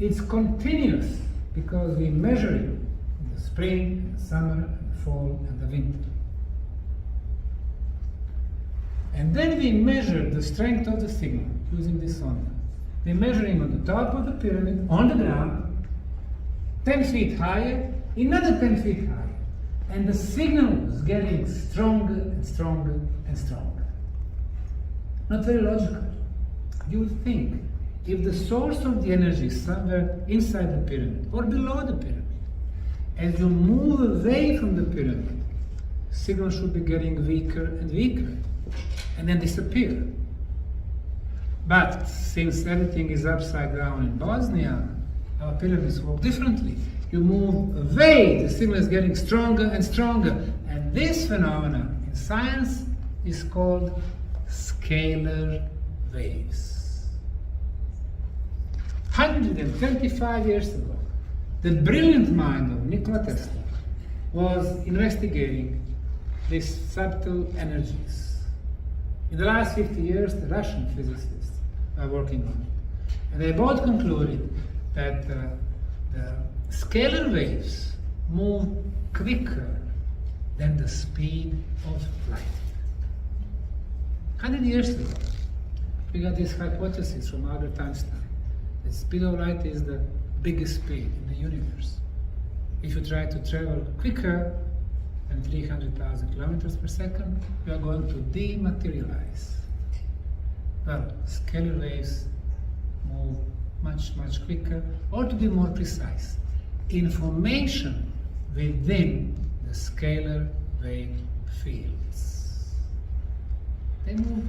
It's continuous because we measure it in the spring, the summer, and the fall, and the winter. And then we measure the strength of the signal using this sonde. We're measuring on the top of the pyramid, on the ground, 10 feet higher, another 10 feet higher. And the signal is getting stronger and stronger and stronger. Not very logical. You would think if the source of the energy is somewhere inside the pyramid or below the pyramid, as you move away from the pyramid, signal should be getting weaker and weaker and then disappear. But since everything is upside down in Bosnia, our pyramids work differently. You move away, the signal is getting stronger and stronger. And this phenomenon in science is called scalar waves. 125 years ago, the brilliant mind of Nikola Tesla was investigating these subtle energies. In the last 50 years, the Russian physicists are working on it. And they both concluded that the scalar waves move quicker than the speed of light. 100 years ago, we got this hypothesis from Albert Einstein that speed of light is the biggest speed in the universe. If you try to travel quicker than 300,000 kilometers per second, you are going to dematerialize. Well, scalar waves move much, much quicker, or to be more precise, information within the scalar wave fields. They move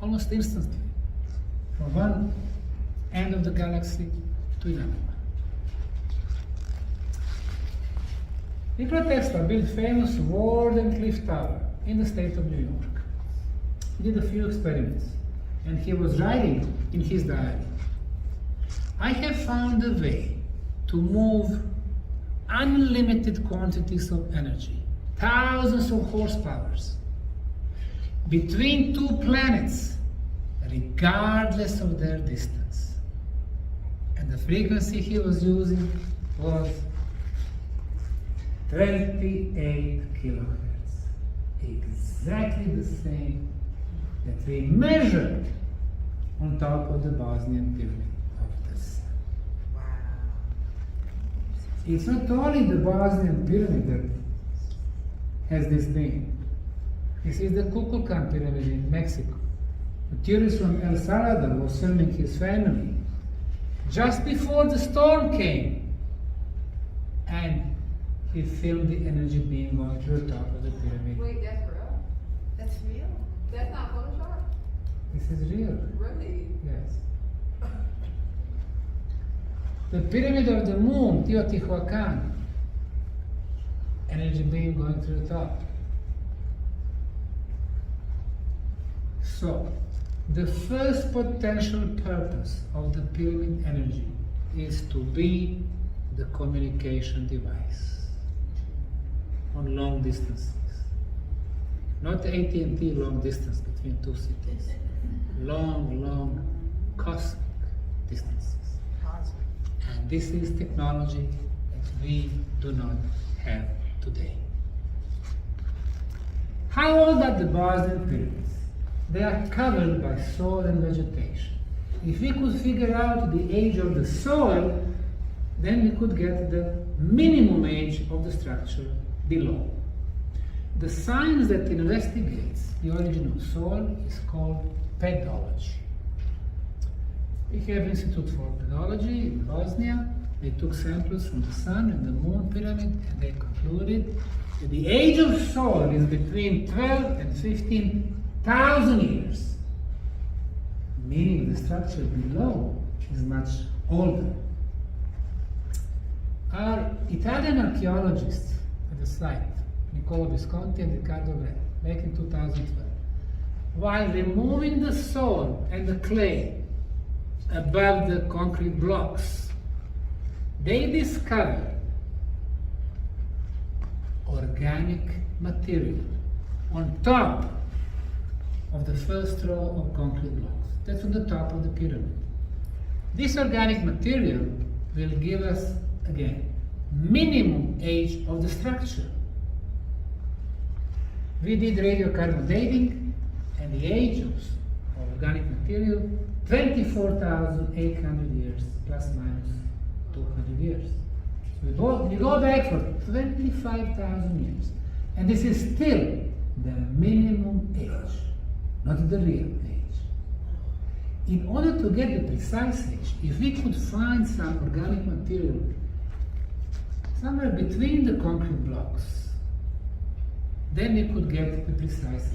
almost instantly from one end of the galaxy to another one. Nikola Tesla built famous Wardenclyffe Tower in the state of New York. He did a few experiments, and he was writing in his diary, I have found a way to move unlimited quantities of energy, thousands of horsepowers, between two planets, regardless of their distance. And the frequency he was using was 28 kilohertz, exactly the same that we measured on top of the Bosnian Pyramid of the Sun. Wow. It's not only the Bosnian Pyramid that has this beam. This is the Kukulkan pyramid in Mexico. The tourist from El Salvador was filming his family just before the storm came, and he filmed the energy being going to the top of the pyramid. Wait, that's real? That's real. That's not Photoshop? This is real. Really? Yes. The pyramid of the moon, Teotihuacan, energy being going to the top. So, the first potential purpose of the pyramid energy is to be the communication device on long distances. Not AT&T long distance between two cities. Long cosmic distances. Cosmic. And this is technology that we do not have today. How old are the Bosnian pyramids? They are covered by soil and vegetation. If we could figure out the age of the soil, then we could get the minimum age of the structure below. The science that investigates the origin of soil is called pedology. We have Institute for Pedology in Bosnia. They took samples from the Sun and the Moon pyramid, and they concluded that the age of soil is between 12 and 15,000 years, meaning the structure below is much older. Our Italian archaeologists at the site, Nicola Visconti and Riccardo Re, back in 2012, while removing the soil and the clay above the concrete blocks, they discovered organic material on top of the first row of concrete blocks. That's on the top of the pyramid. This organic material will give us, again, minimum age of the structure. We did radiocarbon dating, and the age of organic material, 24,800 years, plus minus 200 years. So we go back for 25,000 years. And this is still the minimum age, not the real age. In order to get the precise age, if we could find some organic material somewhere between the concrete blocks, then we could get the precise age.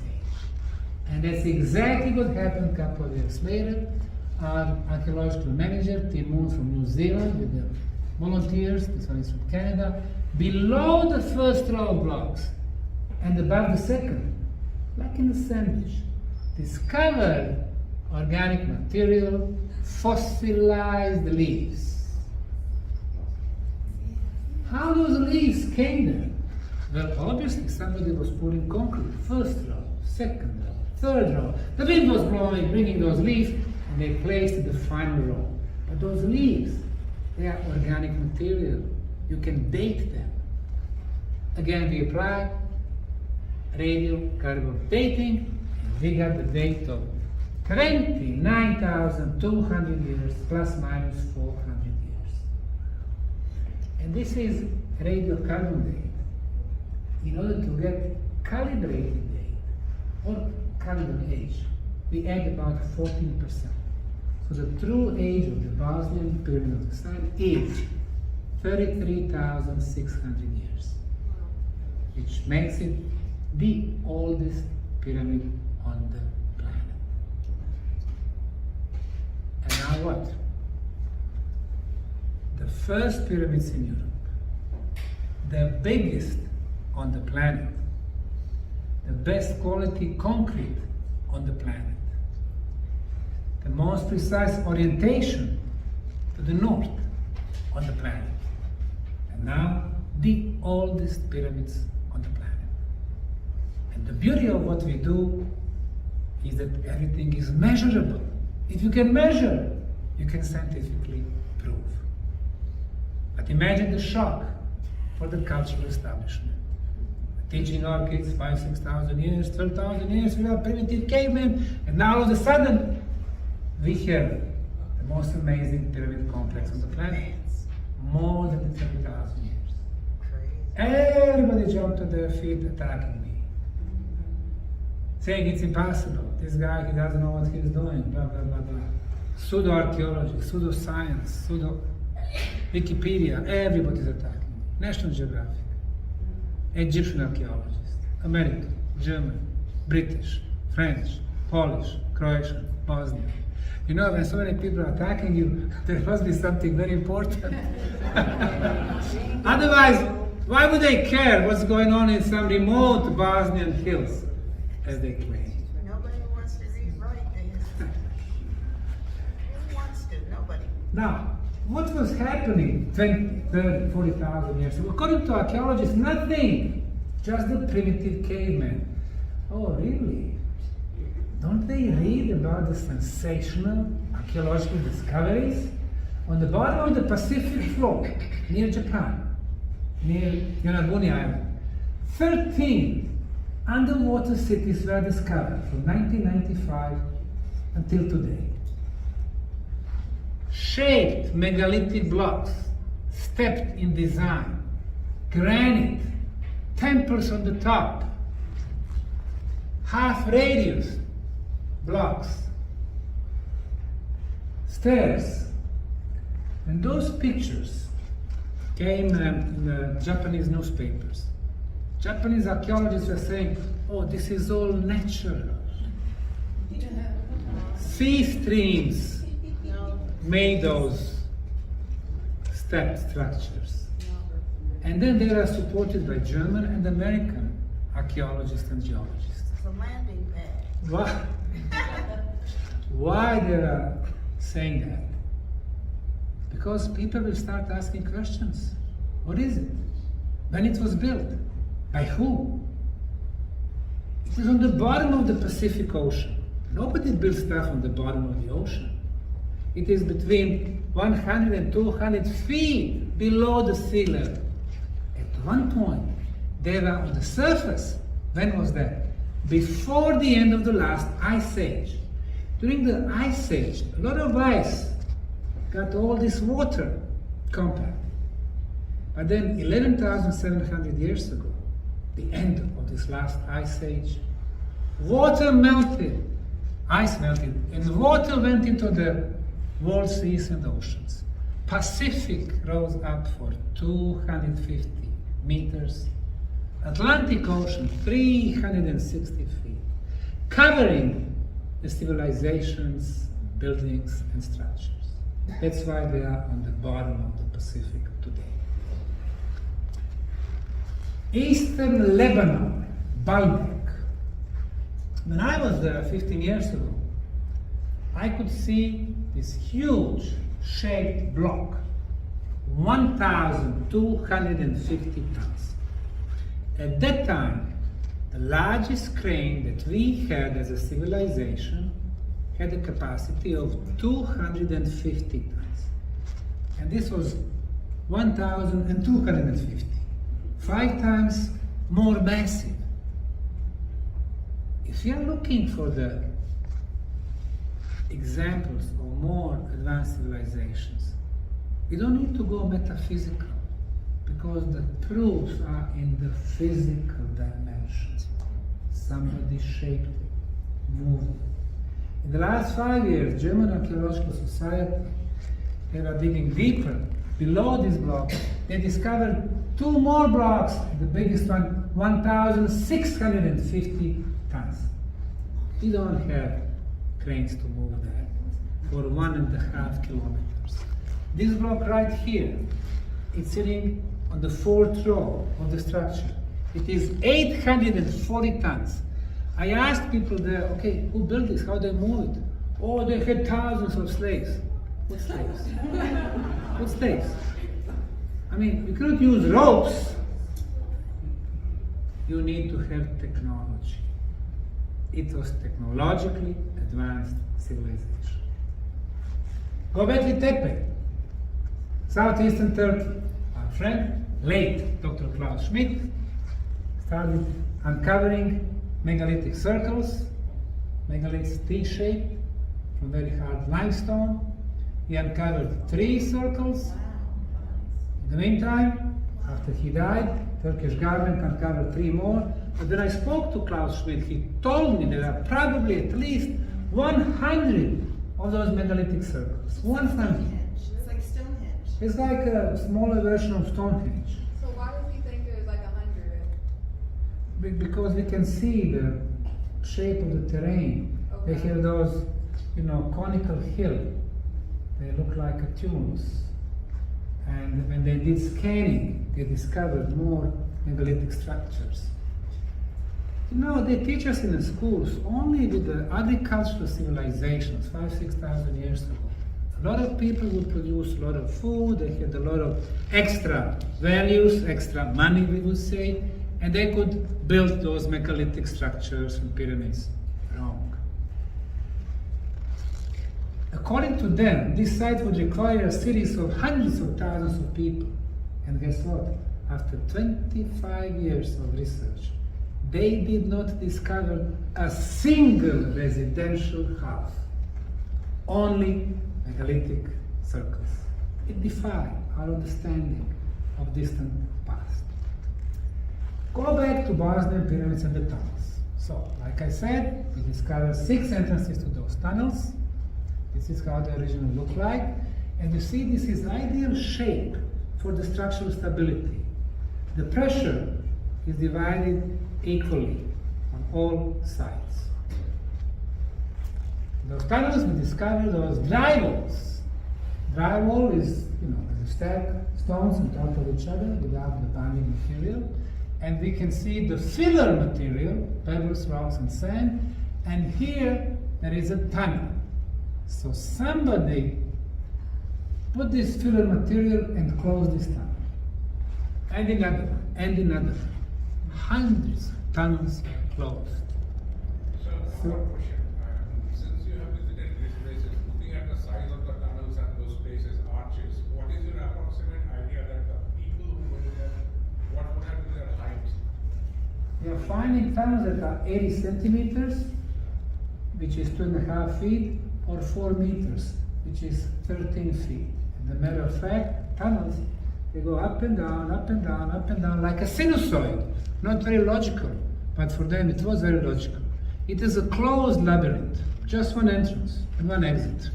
And that's exactly what happened a couple of years later. Our archaeological manager, Tim Moon from New Zealand, with the volunteers, this one is from Canada, below the first row of blocks and above the second, like in a sandwich, discovered organic material, fossilized leaves. How those leaves came there? Well, obviously somebody was putting concrete, first row, second row, third row. The wind was blowing, bringing those leaves, and they placed the final row. But those leaves, they are organic material. You can date them. Again, we apply radiocarbon dating, and we got the date of 29,200 years, plus minus 400 years. And this is radiocarbon date. In order to get calibrated date, or calendar age, we add about 14%. So the true age of the Bosnian pyramid of the Sun is 33,600 years, which makes it the oldest pyramid on the planet. And now what? The first pyramids in Europe, the biggest on the planet, the best quality concrete on the planet, the most precise orientation to the north on the planet, and now the oldest pyramids on the planet. And the beauty of what we do is that everything is measurable. If you can measure, you can scientifically prove. But imagine the shock for the cultural establishment. Teaching our kids 5,000, 6,000 years, 12,000 years without primitive cavemen, and now all of a sudden we have the most amazing pyramid complex on the planet, more than 30,000 years. Crazy. Everybody jumped to their feet attacking me. saying it's impossible. This guy, he doesn't know what he's doing, blah, blah, blah, blah. Pseudo-archaeology, pseudo-science, pseudo-Wikipedia, everybody's attacking. National Geographic, Egyptian archaeologists, American, German, British, French, Polish, Croatian, Bosnian. You know, when so many people are attacking you, there must be something very important. Otherwise, why would they care what's going on in some remote Bosnian hills, as they claim? Nobody wants to rewrite the history. Who wants to? Nobody. Now, what was happening 20, 30, 40,000 years ago? According to archaeologists, nothing. Just the primitive cavemen. Oh, really? Don't they read about the sensational archaeological discoveries? On the bottom of the Pacific floor, near Japan, near Yonaguni Island, 13 underwater cities were discovered from 1995 until today. Shaped megalithic blocks, stepped in design, granite, temples on the top, half radius blocks, stairs. And those pictures came in the Japanese newspapers. Japanese archaeologists were saying, oh, this is all natural. Sea streams made those step structures. And then they are supported by German and American archaeologists and geologists. It's a landing pad. Why they are saying that? Because people will start asking questions. What is it? When it was built? By who? It is on the bottom of the Pacific Ocean. Nobody builds stuff on the bottom of the ocean. It is between 100 and 200 feet below the sea level. At one point, they were on the surface. When was that? Before the end of the last ice age. During the ice age, a lot of ice got all this water compact. But then 11,700 years ago, the end of this last ice age, water melted, ice melted, and water went into the world seas and oceans. Pacific rose up for 250 meters, Atlantic Ocean 360 feet, covering the civilizations, buildings, and structures. That's why they are on the bottom of the Pacific today. Eastern Lebanon, Baalbek. When I was there 15 years ago, I could see this huge shaped block, 1,250 tons. At that time, the largest crane that we had as a civilization had a capacity of 250 tons. And this was 1,250, 5 times more massive. If you are looking for the examples of more advanced civilizations, we don't need to go metaphysical, because the proofs are in the physical dimensions. Somebody shaped it, moved it. In the last 5 years, German Archaeological Society, they were digging deeper below this block. They discovered 2 more blocks, the biggest one, 1,650 tons. We don't have cranes to move that for 1.5 kilometers. This block right here, it's sitting on the 4th row of the structure. It is 840 tons. I asked people there, okay, who built this? How they move it? Oh, they had thousands of slaves. What slaves? What slaves? I mean, you cannot use ropes. You need to have technology. It was technologically advanced civilization. Göbekli Tepe, southeastern Turkey. Our friend, late Dr. Klaus Schmidt, started uncovering megalithic circles, megaliths T-shaped from very hard limestone. He uncovered 3 circles. In the meantime, after he died, Turkish government uncovered 3 more But when I spoke to Klaus Schmidt, he told me there are probably at least 100 of those megalithic circles. 100. Stonehenge. It's like Stonehenge. It's like a smaller version of Stonehenge. So why does he think there's like 100? Because we can see the shape of the terrain. Okay. They have those, conical hill. They look like a tunnels. And when they did scanning, they discovered more megalithic structures. They teach us in the schools only with the agricultural civilizations 5,000-6,000 years ago. A lot of people would produce a lot of food, they had a lot of extra values, extra money, we would say, and they could build those megalithic structures and pyramids. Wrong. According to them, this site would require a series of hundreds of thousands of people. And guess what? After 25 years of research, they did not discover a single residential house, only megalithic circles. It defied our understanding of distant past. Go back to Bosnian pyramids and the tunnels. So, like I said, we discovered 6 entrances to those tunnels. This is how they originally look like. And you see, this is ideal shape for the structural stability. The pressure is divided equally on all sides. Those tunnels, we discovered those drywalls. Drywall is, you stack stones on top of each other without the bonding material. And we can see the filler material, pebbles, rocks, and sand. And here there is a tunnel. So somebody put this filler material and close this tunnel. And another one, and another one. Hundreds of tunnels closed. So, one question. Since you have visited these places, looking at the size of the tunnels and those spaces, arches, what is your approximate idea that the people who go there, what would have been their height? We are finding tunnels that are 80 centimeters, which is 2.5 feet, or 4 meters, which is 13 feet. As a matter of fact, tunnels, they go up and down, up and down, up and down, like a sinusoid. Not very logical, but for them it was very logical. It is a closed labyrinth, just one entrance and one exit.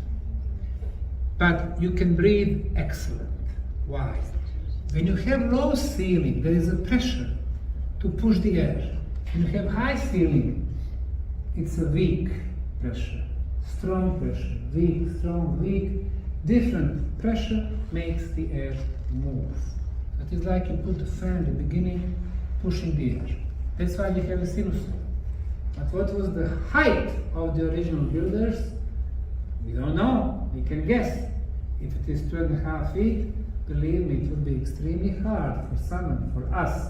But you can breathe excellent. Why? When you have low ceiling, there is a pressure to push the air. When you have high ceiling, it's a weak pressure. Strong pressure, weak, strong, weak. Different pressure makes the air move. It is like you put the fan at the beginning, pushing the air. That's why you have a sinusoid. But what was the height of the original builders? We don't know. We can guess. If it is 2.5 feet, believe me, it would be extremely hard for someone, for us,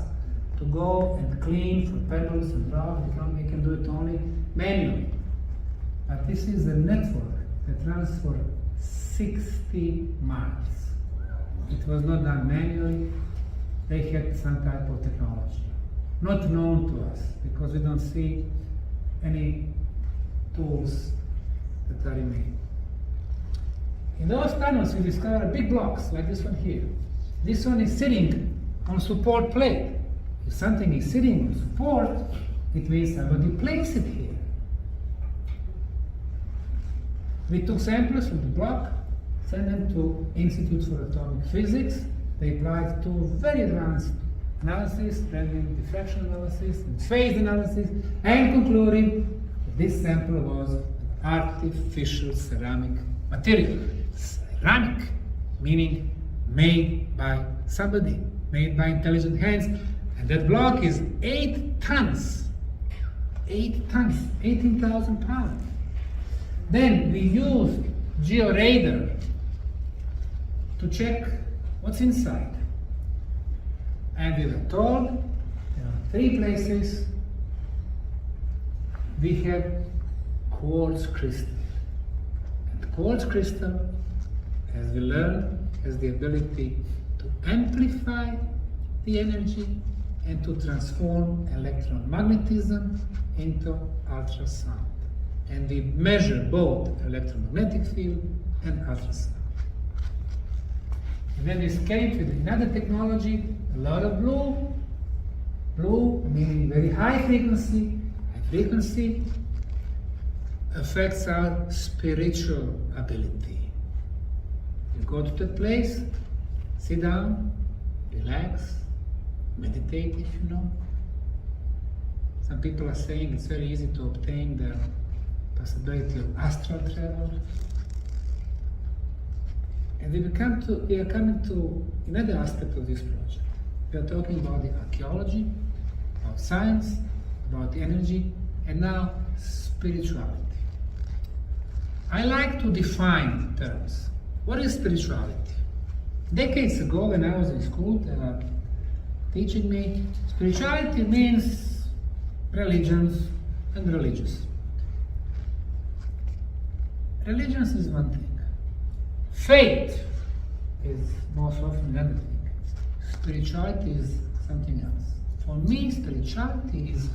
to go and clean for pebbles and rocks. We can do it only manually. But this is a network that runs for 60 miles. It was not done manually. They had some type of technology, not known to us, because we don't see any tools that are remain. In those tunnels, we discover big blocks like this one here. This one is sitting on support plate. If something is sitting on support, it means somebody placed it here. We took samples from the block, sent them to Institute for Atomic Physics. They applied to very advanced analysis, random diffraction analysis, and phase analysis, and concluded that this sample was artificial ceramic material. Ceramic, meaning made by somebody, made by intelligent hands. And that block is 8 tons. 8 tons, 18,000 pounds. Then we used georadar to check what's inside. And we were told there are 3 places we have quartz crystal. And quartz crystal, as we learned, has the ability to amplify the energy and to transform electromagnetism into ultrasound. And we measure both electromagnetic field and ultrasound. And then we escaped with another technology, a lot of blue, Blue meaning very high frequency. High frequency affects our spiritual ability. You go to that place, sit down, relax, meditate if you know. Some people are saying it's very easy to obtain the possibility of astral travel. And we are coming to another aspect of this project. We are talking about the archaeology, about science, about energy, and now spirituality. I like to define terms. What is spirituality? Decades ago, when I was in school, they were teaching me spirituality means religions and religious. Religions is one thing. Faith is most often another thing. Spirituality is something else. For me, spirituality is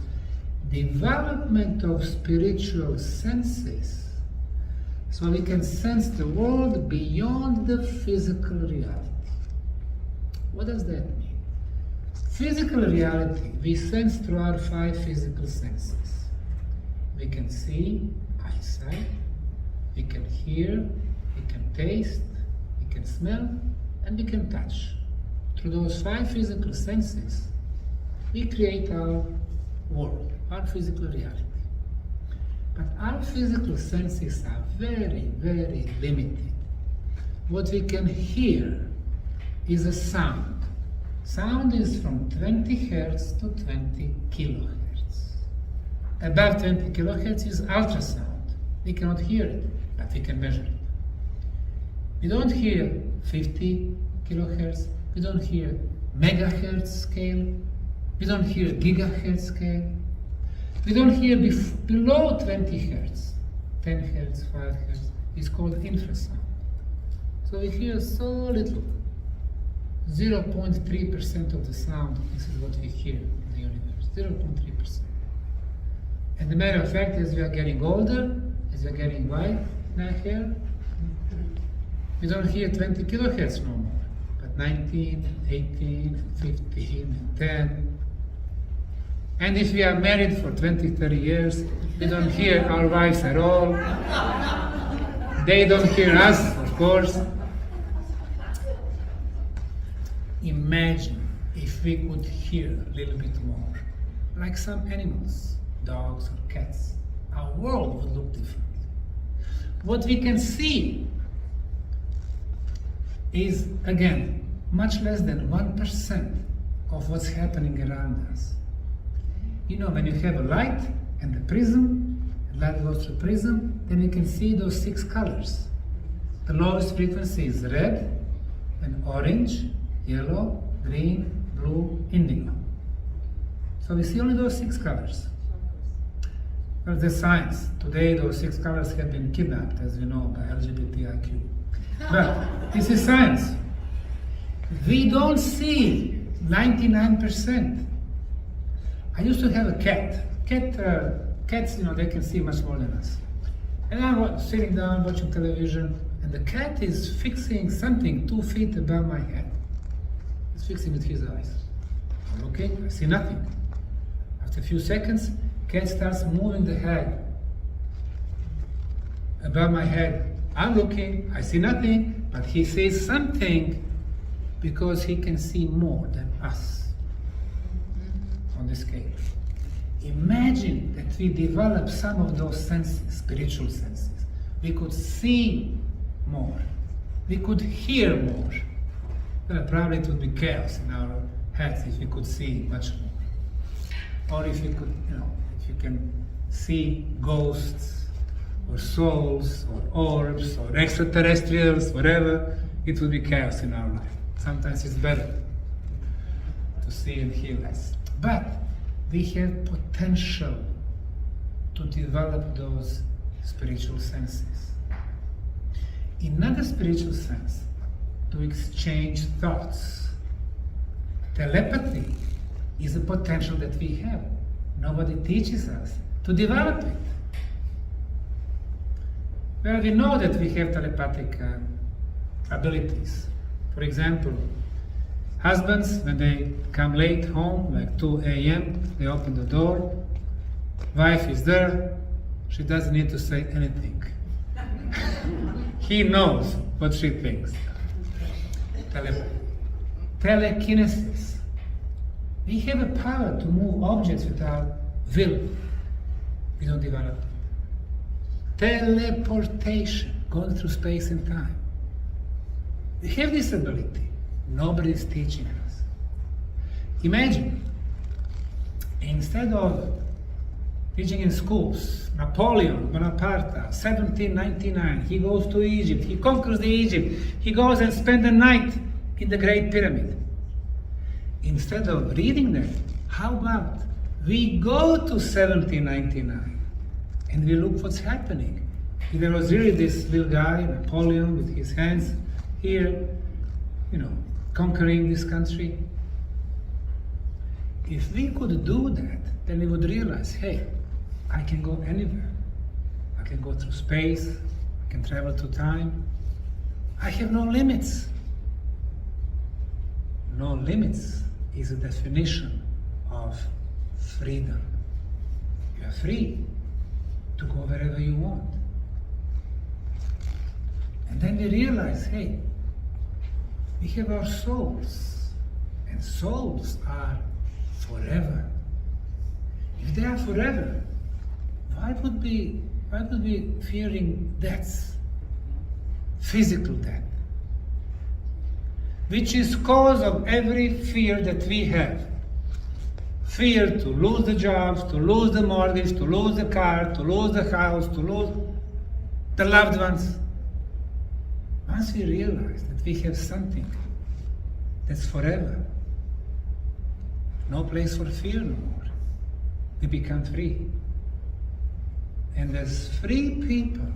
development of spiritual senses so we can sense the world beyond the physical reality. What does that mean? Physical reality we sense through our 5 physical senses. We can see, eyesight, we can hear, we can taste, we can smell, and we can touch. Through those 5 physical senses, we create our world, our physical reality. But our physical senses are very, very limited. What we can hear is a sound. Sound is from 20 hertz to 20 kilohertz. Above 20 kilohertz is ultrasound. We cannot hear it, but we can measure it. We don't hear 50 kilohertz, we don't hear megahertz scale, we don't hear gigahertz scale, we don't hear below 20 hertz, 10 hertz, 5 hertz, it's called infrasound. So we hear so little, 0.3% of the sound, this is what we hear in the universe, 0.3%. And the matter of fact, as we are getting older, as we are getting white in our hair, we don't hear 20 kilohertz no more, but 19, 18, 15, 10. And if we are married for 20, 30 years, we don't hear our wives at all. They don't hear us, of course. Imagine if we could hear a little bit more, like some animals, dogs or cats. Our world would look different. What we can see is, again, much less than 1% of what's happening around us. You know, when you have a light and a prism, and light goes through prism, then you can see those 6 colors. The lowest frequency is red, and orange, yellow, green, blue, indigo. So we see only those 6 colors. Well, the science. Today those 6 colors have been kidnapped, as you know, by LGBTIQ. But this is science. We don't see 99%. I used to have a cat. Cats, you know, they can see much more than us. And I was sitting down watching television, and the cat is fixing something 2 feet above my head. He's fixing with his eyes. I'm looking, I see nothing. After a few seconds, cat starts moving the head above my head. I'm looking, I see nothing, but he sees something because he can see more than us on the scale. Imagine that we develop some of those senses, spiritual senses. We could see more. We could hear more. Well, probably it would be chaos in our heads if we could see much more. Or if you could, you know, if you can see ghosts or souls or orbs or extraterrestrials, whatever, it would be chaos in our life. Sometimes it's better to see and hear less. But we have potential to develop those spiritual senses. In another spiritual sense, to exchange thoughts. Telepathy is a potential that we have. Nobody teaches us to develop it. Well, we know that we have telepathic abilities. For example, Husbands, when they come late home, like 2 a.m., they open the door. Wife is there. She doesn't need to say anything. He knows what she thinks. Telekinesis. We have a power to move objects with our will. We don't develop it. Teleportation, going through space and time. We have this ability. Nobody is teaching us. Imagine, instead of teaching in schools, Napoleon Bonaparte, 1799, he goes to Egypt, he conquers the Egypt, he goes and spends the night in the Great Pyramid. Instead of reading that, how about we go to 1799 and we look what's happening? There was really this little guy, Napoleon, with his hands here, conquering this country. If we could do that, then we would realize, hey, I can go anywhere. I can go through space, I can travel through time. I have no limits. No limits is a definition of freedom. You are free to go wherever you want. And then we realize, hey, we have our souls, and souls are forever. If they are forever, why would we fearing deaths? Physical death, which is cause of every fear that we have. Fear to lose the jobs, to lose the mortgage, to lose the car, to lose the house, to lose the loved ones. Once we realize that we have something that's forever, no place for fear no more, we become free. And as free people,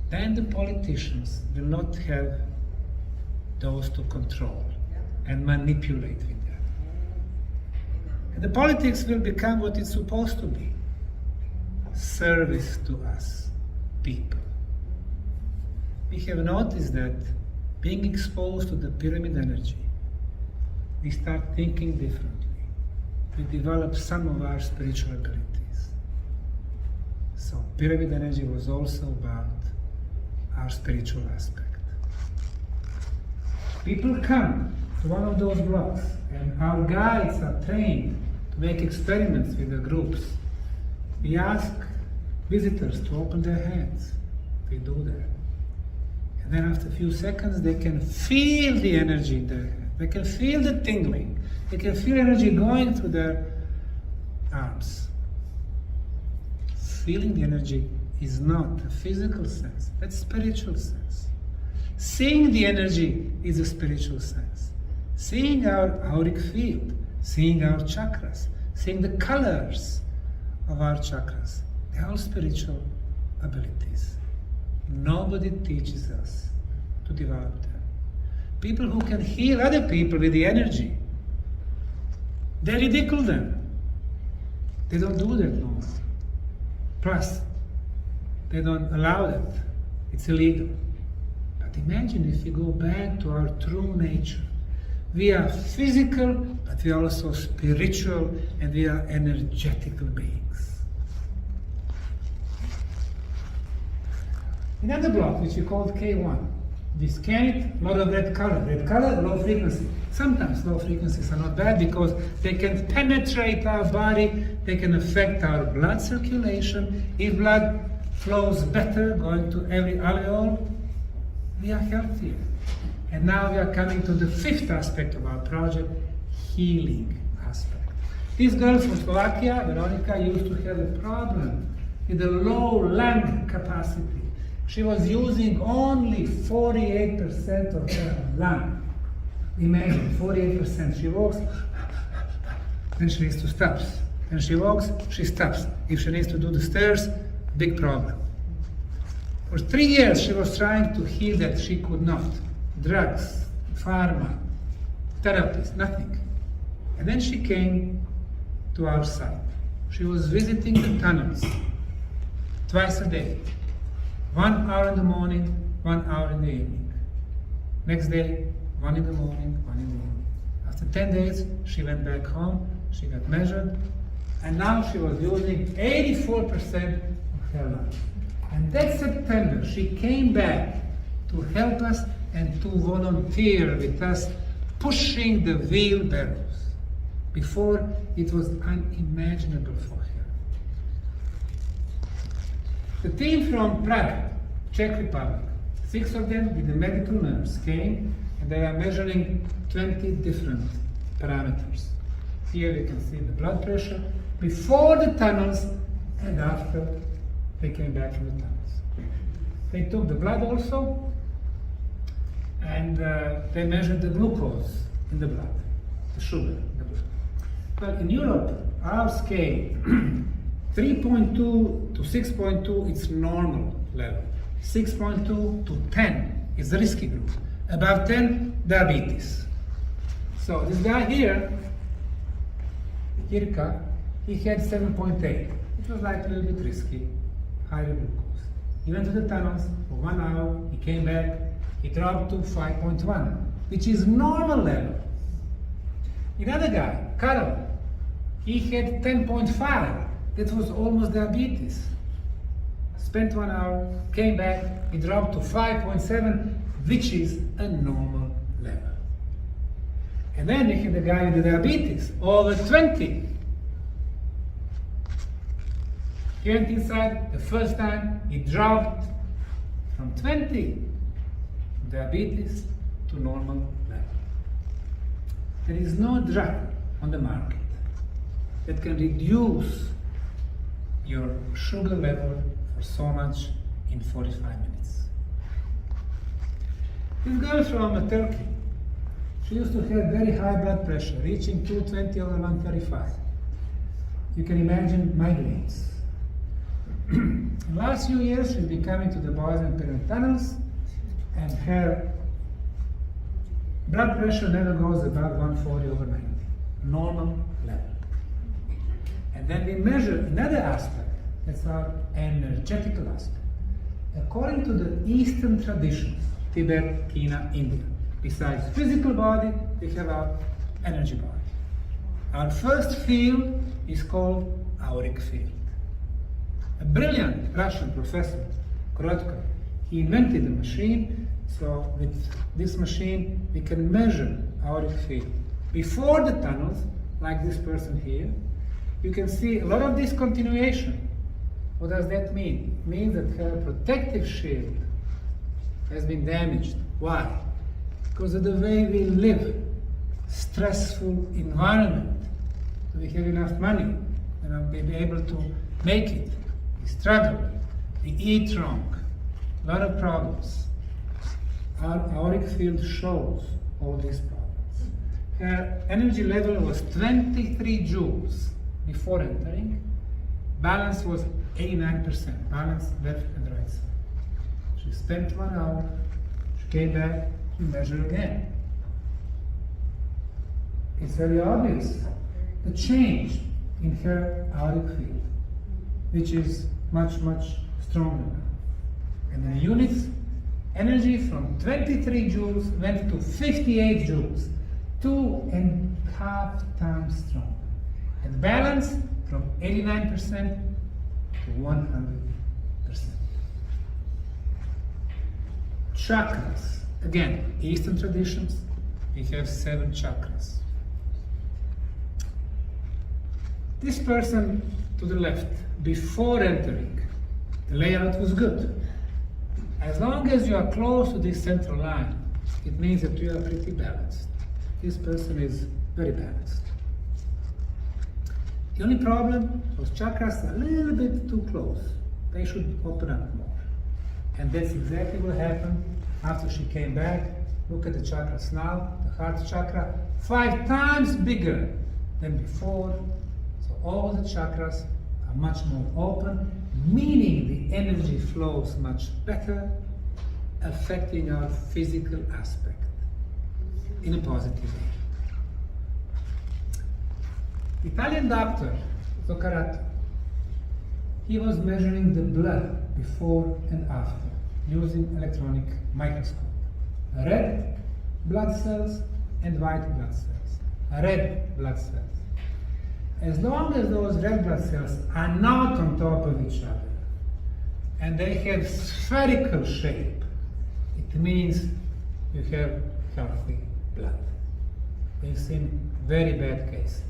then the politicians will not have those to control and manipulate with that. And the politics will become what it's supposed to be, service to us, people. We have noticed that being exposed to the pyramid energy, we start thinking differently. We develop some of our spiritual abilities. So pyramid energy was also about our spiritual aspect. People come to one of those blocks and our guides are trained to make experiments with the groups. We ask visitors to open their hands. We do that. And then after a few seconds, they can feel the energy in their hand. They can feel the tingling. They can feel energy going through their arms. Feeling the energy is not a physical sense, that's spiritual sense. Seeing the energy is a spiritual sense. Seeing our auric field, seeing our chakras, seeing the colors of our chakras, they're all spiritual abilities. Nobody teaches us to develop them. People who can heal other people with the energy, they ridicule them. They don't do that no more. Plus, they don't allow that. It's illegal. But imagine if we go back to our true nature. We are physical, but we are also spiritual, and we are energetical beings. Another block, which we called K1. We scan it, a lot of red color. Red color, low frequency. Sometimes low frequencies are not bad because they can penetrate our body, they can affect our blood circulation. If blood flows better, going to every alveole, we are healthier. And now we are coming to the fifth aspect of our project, healing aspect. This girl from Slovakia, Veronica, used to have a problem with a low lung capacity. She was using only 48% of her lung. Imagine, 48%. She walks, then she needs to stop. Then she walks, she stops. If she needs to do the stairs, big problem. For 3 years she was trying to heal that, she could not. Drugs, pharma, therapies, nothing. And then she came to our site. She was visiting the tunnels twice a day. 1 hour in the morning, 1 hour in the evening. Next day, 1 in the morning, 1 in the evening. After 10 days, she went back home, she got measured, and now she was using 84% of her life. And that September, she came back to help us and to volunteer with us, pushing the wheelbarrows. Before, it was unimaginable for her. The team from Prague, Czech Republic, 6 of them with the medical nurse came, and they are measuring 20 different parameters. Here you can see the blood pressure before the tunnels and after they came back from the tunnels. They took the blood also, and they measured the glucose in the blood, the sugar in the blood. But in Europe, our scale, 3.2 to 6.2, it's normal level. 6.2 to 10 is the risky group. Above 10, diabetes. So this guy here, Kirka, he had 7.8. It was like a little bit risky, higher glucose. He went to the tunnels for 1 hour, he came back, he dropped to 5.1, which is normal level. Another guy, Karol, he had 10.5. That was almost diabetes. Spent 1 hour, came back, he dropped to 5.7, which is a normal level. And then you have the guy with the diabetes, over 20. He went inside the first time, he dropped from 20 diabetes to normal level. There is no drug on the market that can reduce your sugar level for so much in 45 minutes. This girl from Turkey, she used to have very high blood pressure, reaching 220 over 135. You can imagine migraines. In the last few years, she's been coming to the boys and perineal tunnels, and her blood pressure never goes above 140 over 90, normal level. And then we measure another aspect, that's our energetical aspect. According to the Eastern traditions, Tibet, China, India, besides physical body, we have our energy body. Our first field is called auric field. A brilliant Russian professor, Korotko, he invented a machine, so with this machine we can measure auric field. Before the tunnels, like this person here, you can see a lot of discontinuation. What does that mean? It means that her protective shield has been damaged. Why? Because of the way we live, stressful environment. We have enough money, we'll be able to make it. We struggle, we eat wrong, a lot of problems. Our auric field shows all these problems. Her energy level was 23 joules before entering. Balance was 89%, balance left and right side. She spent 1 hour, she came back, she measured again. It's very obvious the change in her auric field, which is much, much stronger now. And in units, energy from 23 joules went to 58 joules, 2.5 times stronger. And balance from 89% to 100%. Chakras. Again, Eastern traditions, we have 7 chakras. This person to the left, before entering, the layout was good. As long as you are close to this central line, it means that you are pretty balanced. This person is very balanced. The only problem, those chakras are a little bit too close. They should open up more. And that's exactly what happened after she came back. Look at the chakras now. The heart chakra, 5 times bigger than before. So all the chakras are much more open, meaning the energy flows much better, affecting our physical aspect in a positive way. Italian doctor, Zoccarato, he was measuring the blood before and after using electronic microscope. Red blood cells and white blood cells, red blood cells. As long as those red blood cells are not on top of each other and they have spherical shape, it means you have healthy blood. We've seen very bad cases.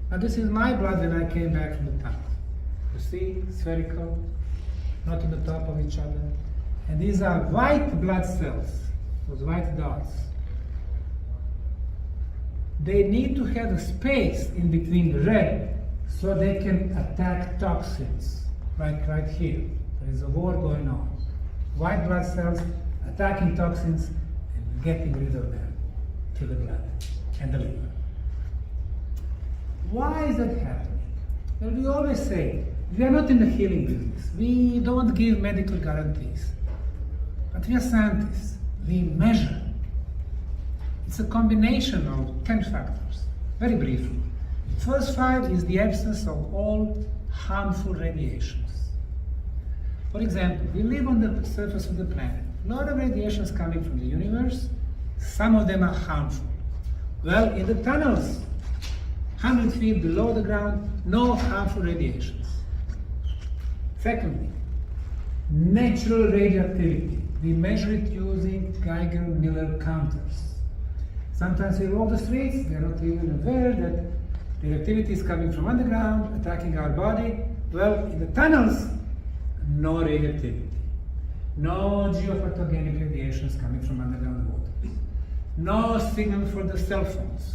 Now this is my blood when I came back from the tunnel. You see, spherical, not on the top of each other. And these are white blood cells, those white dots. They need to have a space in between the red so they can attack toxins, like right here. There is a war going on. White blood cells attacking toxins and getting rid of them to the blood and the liver. Why is that happening? Well, we always say, we are not in the healing business. We don't give medical guarantees. But we are scientists. We measure. It's a combination of 10 factors. Very briefly. First 5 is the absence of all harmful radiations. For example, we live on the surface of the planet. A lot of radiation is coming from the universe. Some of them are harmful. Well, in the tunnels, 100 feet below the ground, no harmful radiations. Secondly, natural radioactivity. We measure it using Geiger-Miller counters. Sometimes we walk the streets, we are not even aware that radioactivity is coming from underground, attacking our body. Well, in the tunnels, no radioactivity. No geopathogenic radiations coming from underground water. No signal for the cell phones.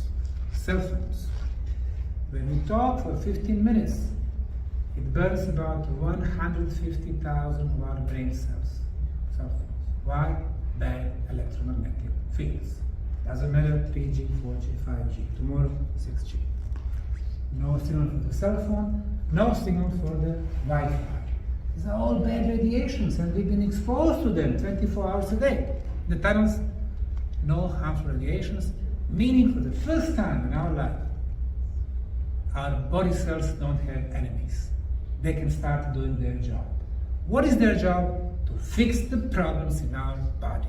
When we talk for 15 minutes, it burns about 150,000 of our brain cells. Cell phones. Why? Bad electromagnetic fields. Doesn't matter 3G, 4G, 5G, tomorrow 6G. No signal for the cell phone, no signal for the Wi-Fi. These are all bad radiations and we've been exposed to them 24 hours a day. The tunnels, no harmful radiations, meaning for the first time in our life, our body cells don't have enemies. They can start doing their job. What is their job? To fix the problems in our body.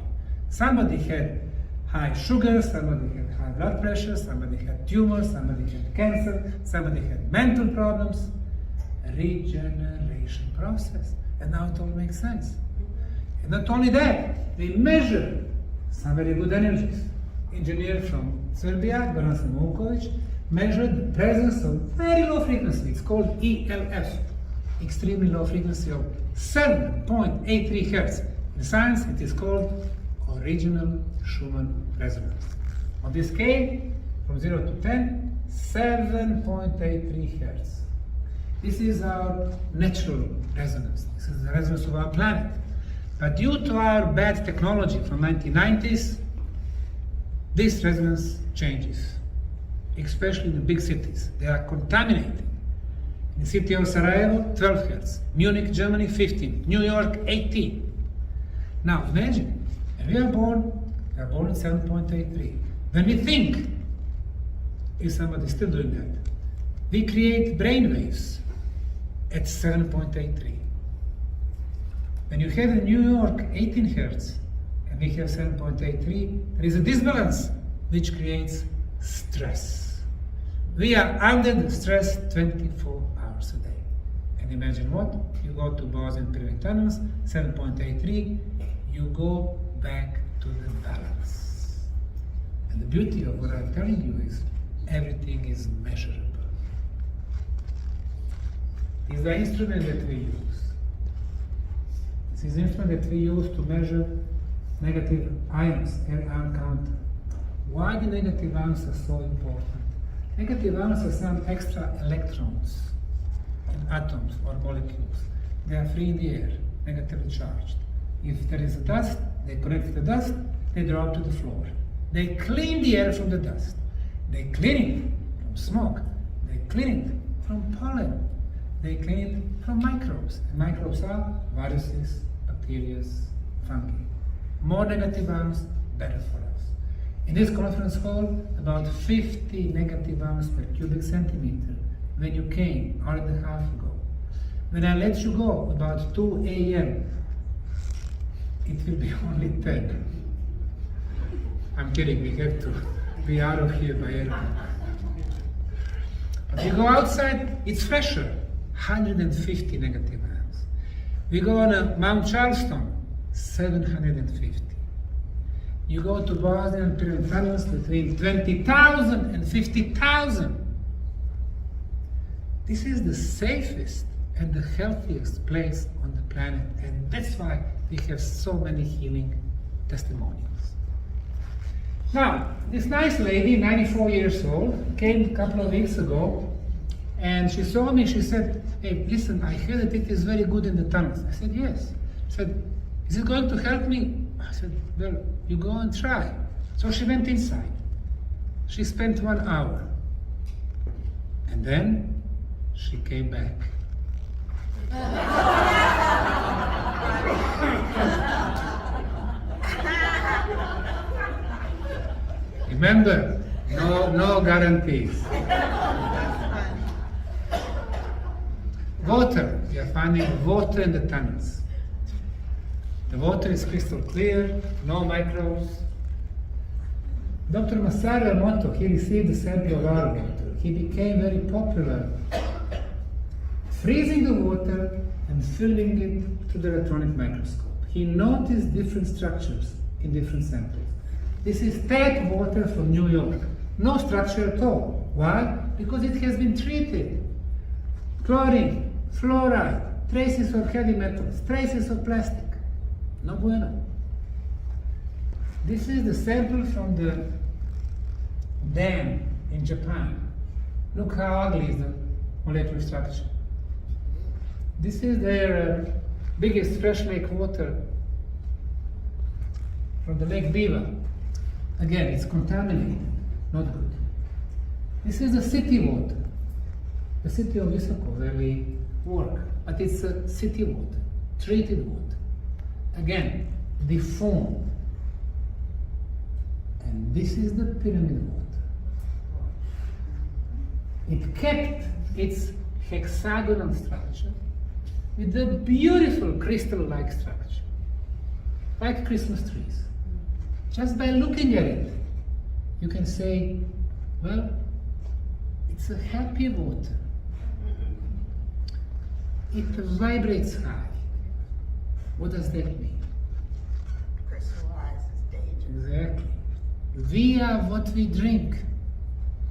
Somebody had high sugar, somebody had high blood pressure, somebody had tumors, somebody had cancer, somebody had mental problems. A regeneration process. And now it all makes sense. And not only that, we measure some very good energies. Engineer from Serbia, Adnan Pašić, measured the presence of very low frequency. It's called ELF, extremely low frequency of 7.83 Hertz. In science, it is called original Schumann resonance. On this scale, from 0 to 10, 7.83 Hertz. This is our natural resonance. This is the resonance of our planet. But due to our bad technology from 1990s, this resonance changes, especially in the big cities. They are contaminating. In the city of Sarajevo, 12 Hertz. Munich, Germany, 15. New York, 18. Now imagine, when we are born at 7.83. When we think, if somebody is still doing that, we create brain waves at 7.83. When you have in New York 18 Hertz and we have 7.83, there is a disbalance which creates stress. We are under the stress 24 hours a day. And imagine what? You go to Bose-Einstein tunnels, 7.83, you go back to the balance. And the beauty of what I'm telling you is everything is measurable. This is the instrument that we use. This is the instrument that we use to measure negative ions, ion counter. Why the negative ions are so important? Negative ions are some extra electrons in atoms or molecules. They are free in the air, negatively charged. If there is a dust, they connect to the dust, they drop to the floor. They clean the air from the dust. They clean it from smoke. They clean it from pollen. They clean it from microbes. And microbes are viruses, bacteria, fungi. More negative ions, better for us. In this conference hall, about 50 negative ions per cubic centimeter when you came, hour and a half ago. When I let you go, about 2 a.m., it will be only 10. I'm kidding, we have to be out of here by airport. But you go outside, it's fresher, 150 negative ions. We go on Mount Charleston, 750. You go to Bosnian pyramid tunnels between 20,000 and 50,000. This is the safest and the healthiest place on the planet, and that's why we have so many healing testimonials. Now, this nice lady, 94 years old, came a couple of weeks ago, and she saw me. She said, "Hey, listen, I hear that it is very good in the tunnels." I said, "Yes." She said, "Is it going to help me?" I said, "Well, you go and try." So she went inside. She spent 1 hour, and then she came back. Remember, no guarantees. Water, we are finding water in the tunnels. The water is crystal clear, no microbes. Dr. Masaru Emoto, he received a sample of our water. He became very popular, freezing the water and filling it through the electronic microscope. He noticed different structures in different samples. This is tap water from New York. No structure at all. Why? Because it has been treated. Chlorine, fluoride, traces of heavy metals, traces of plastic. No bueno. This is the sample from the dam in Japan. Look how ugly is the molecular structure. This is their biggest fresh lake water from the Lake Biwa. Again, it's contaminated, not good. This is the city water, the city of Visoko, where we work, but it's a city water, treated water. Again, deformed. And this is the pyramid water. It kept its hexagonal structure with a beautiful crystal-like structure, like Christmas trees. Just by looking at it, you can say, well, it's a happy water. It vibrates high. What does that mean? Crystallizes dangerous. Exactly. We are what we drink.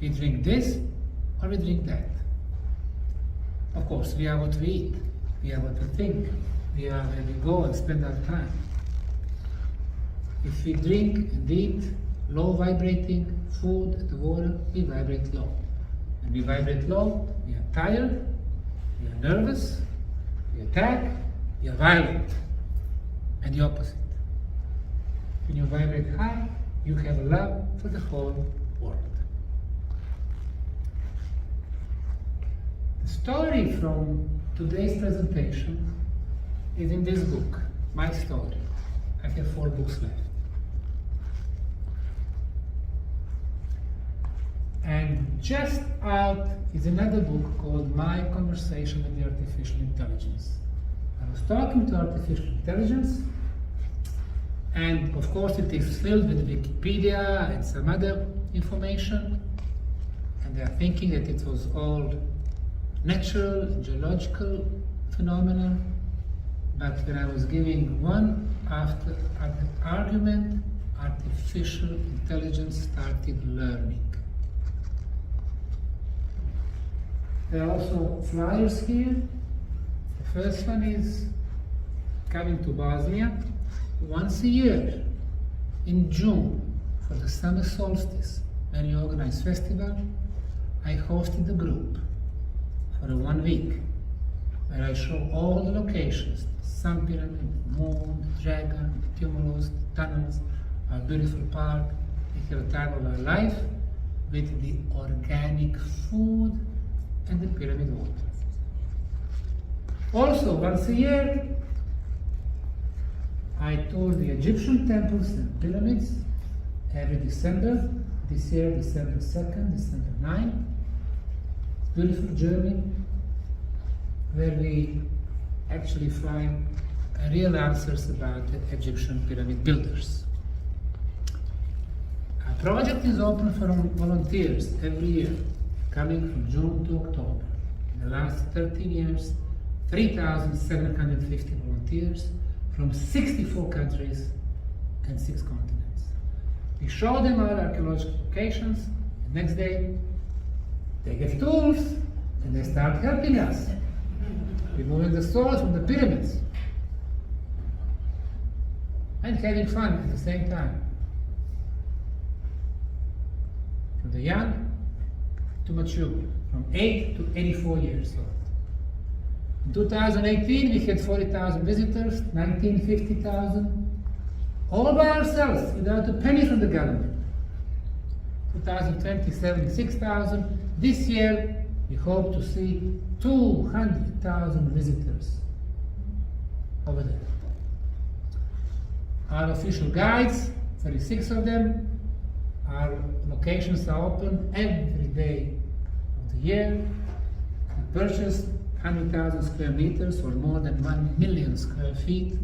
We drink this or we drink that. Of course, we are what we eat. We are what we think. We are where we go and spend our time. If we drink and eat low vibrating food and water, we vibrate low. When we vibrate low, we are tired, we are nervous, we attack, we are violent. And the opposite. When you vibrate high, you have love for the whole world. The story from today's presentation is in this book, my story. I have 4 books left. And just out is another book called My Conversation with the Artificial Intelligence. I was talking to artificial intelligence, and of course it is filled with Wikipedia and some other information, and they are thinking that it was all natural, geological phenomena. But when I was giving one after argument, artificial intelligence started learning. There are also flyers here. The first one is coming to Bosnia once a year in June for the summer solstice. When you organize festival, I hosted the group for 1 week where I show all the locations: Sun Pyramid, Moon, Dragon, Tumulus, tunnels, our beautiful park. We have a time of our life with the organic food and the pyramid water. Also, once a year, I tour the Egyptian temples and pyramids every December. This year, December 2nd, December 9th. Beautiful journey where we actually find real answers about the Egyptian pyramid builders. project is open for volunteers every year, coming from June to October. In the last 13 years, 3,750 volunteers from 64 countries and 6 continents. We show them our archaeological locations. The next day, they get tools and they start helping us, removing the stones from the pyramids and having fun at the same time. From the young to mature, from 8 to 84 years old. In 2018, we had 40,000 visitors, 50,000, all by ourselves, without a penny from the government. 2020, 76,000. This year, we hope to see 200,000 visitors over there. Our official guides, 36 of them, our locations are open every day of the year. We purchased 100,000 square meters, or more than 1 million square feet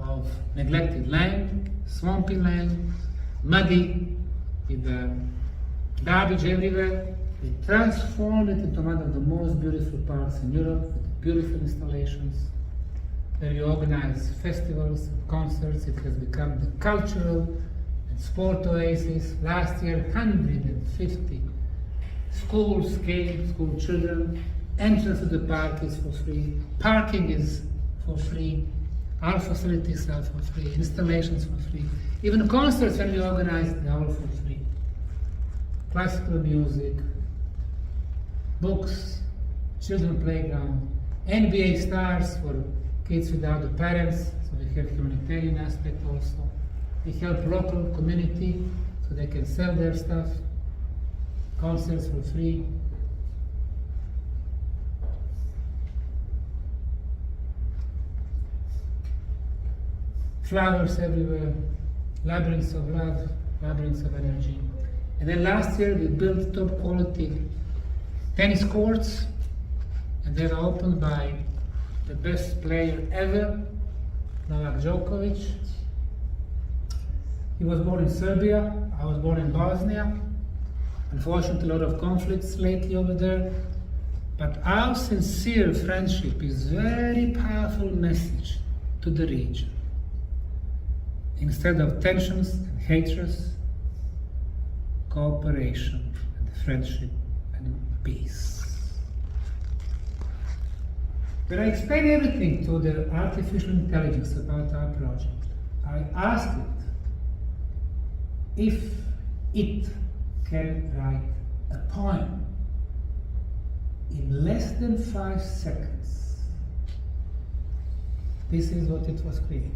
of neglected land, swampy land, muddy, with garbage everywhere. We transformed it into one of the most beautiful parks in Europe, with beautiful installations, where we organize festivals and concerts. It has become the cultural and sport oasis. Last year, 150 schools came, school children. Entrance to the park is for free. Parking is for free. Our facilities are for free. Installations for free. Even concerts, when we organize, they're all for free. Classical music, books, children playground, NBA stars for kids without the parents, so we have humanitarian aspect also. We help local community so they can sell their stuff. Concerts for free. Flowers everywhere, labyrinths of love, labyrinths of energy. And then last year we built top quality tennis courts, and they were opened by the best player ever, Novak Djokovic. He was born in Serbia, I was born in Bosnia. Unfortunately, a lot of conflicts lately over there. But our sincere friendship is a very powerful message to the region. Instead of tensions and hatreds, cooperation and friendship and peace. When I explained everything to the artificial intelligence about our project, I asked it if it can write a poem in less than 5 seconds. This is what it was created.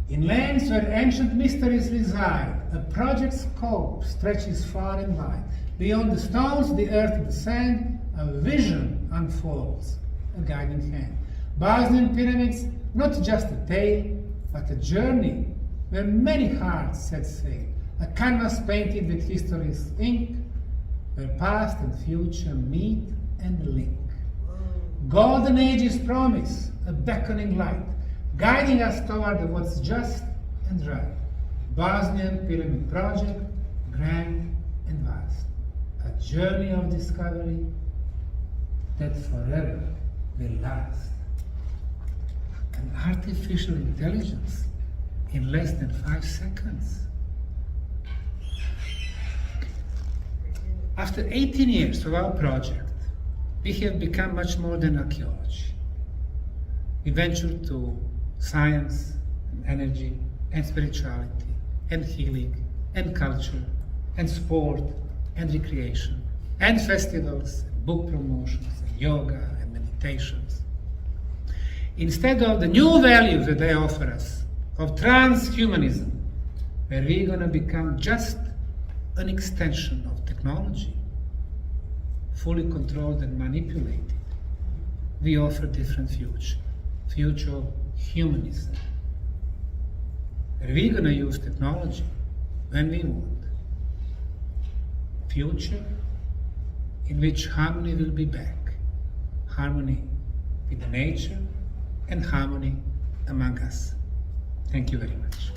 In lands where ancient mysteries reside, a project's scope stretches far and wide. Beyond the stones, the earth, and the sand, a vision unfolds, a guiding hand. Bosnian pyramids, not just a tale, but a journey where many hearts set sail. A canvas painted with history's ink, where past and future meet and link. Golden ages promise, a beckoning light, guiding us toward what's just and right. Bosnian Pyramid Project, grand and vast. A journey of discovery that forever will last. An artificial intelligence in less than 5 seconds. After 18 years of our project, we have become much more than archaeology. We ventured to science and energy and spirituality and healing and culture and sport and recreation and festivals, and book promotions and yoga and meditations. Instead of the new values that they offer us of transhumanism, where we're going to become just an extension of technology, fully controlled and manipulated, we offer different future of humanism, where we're going to use technology when we want. Future in which harmony will be back, harmony with the nature and harmony among us. Thank you very much.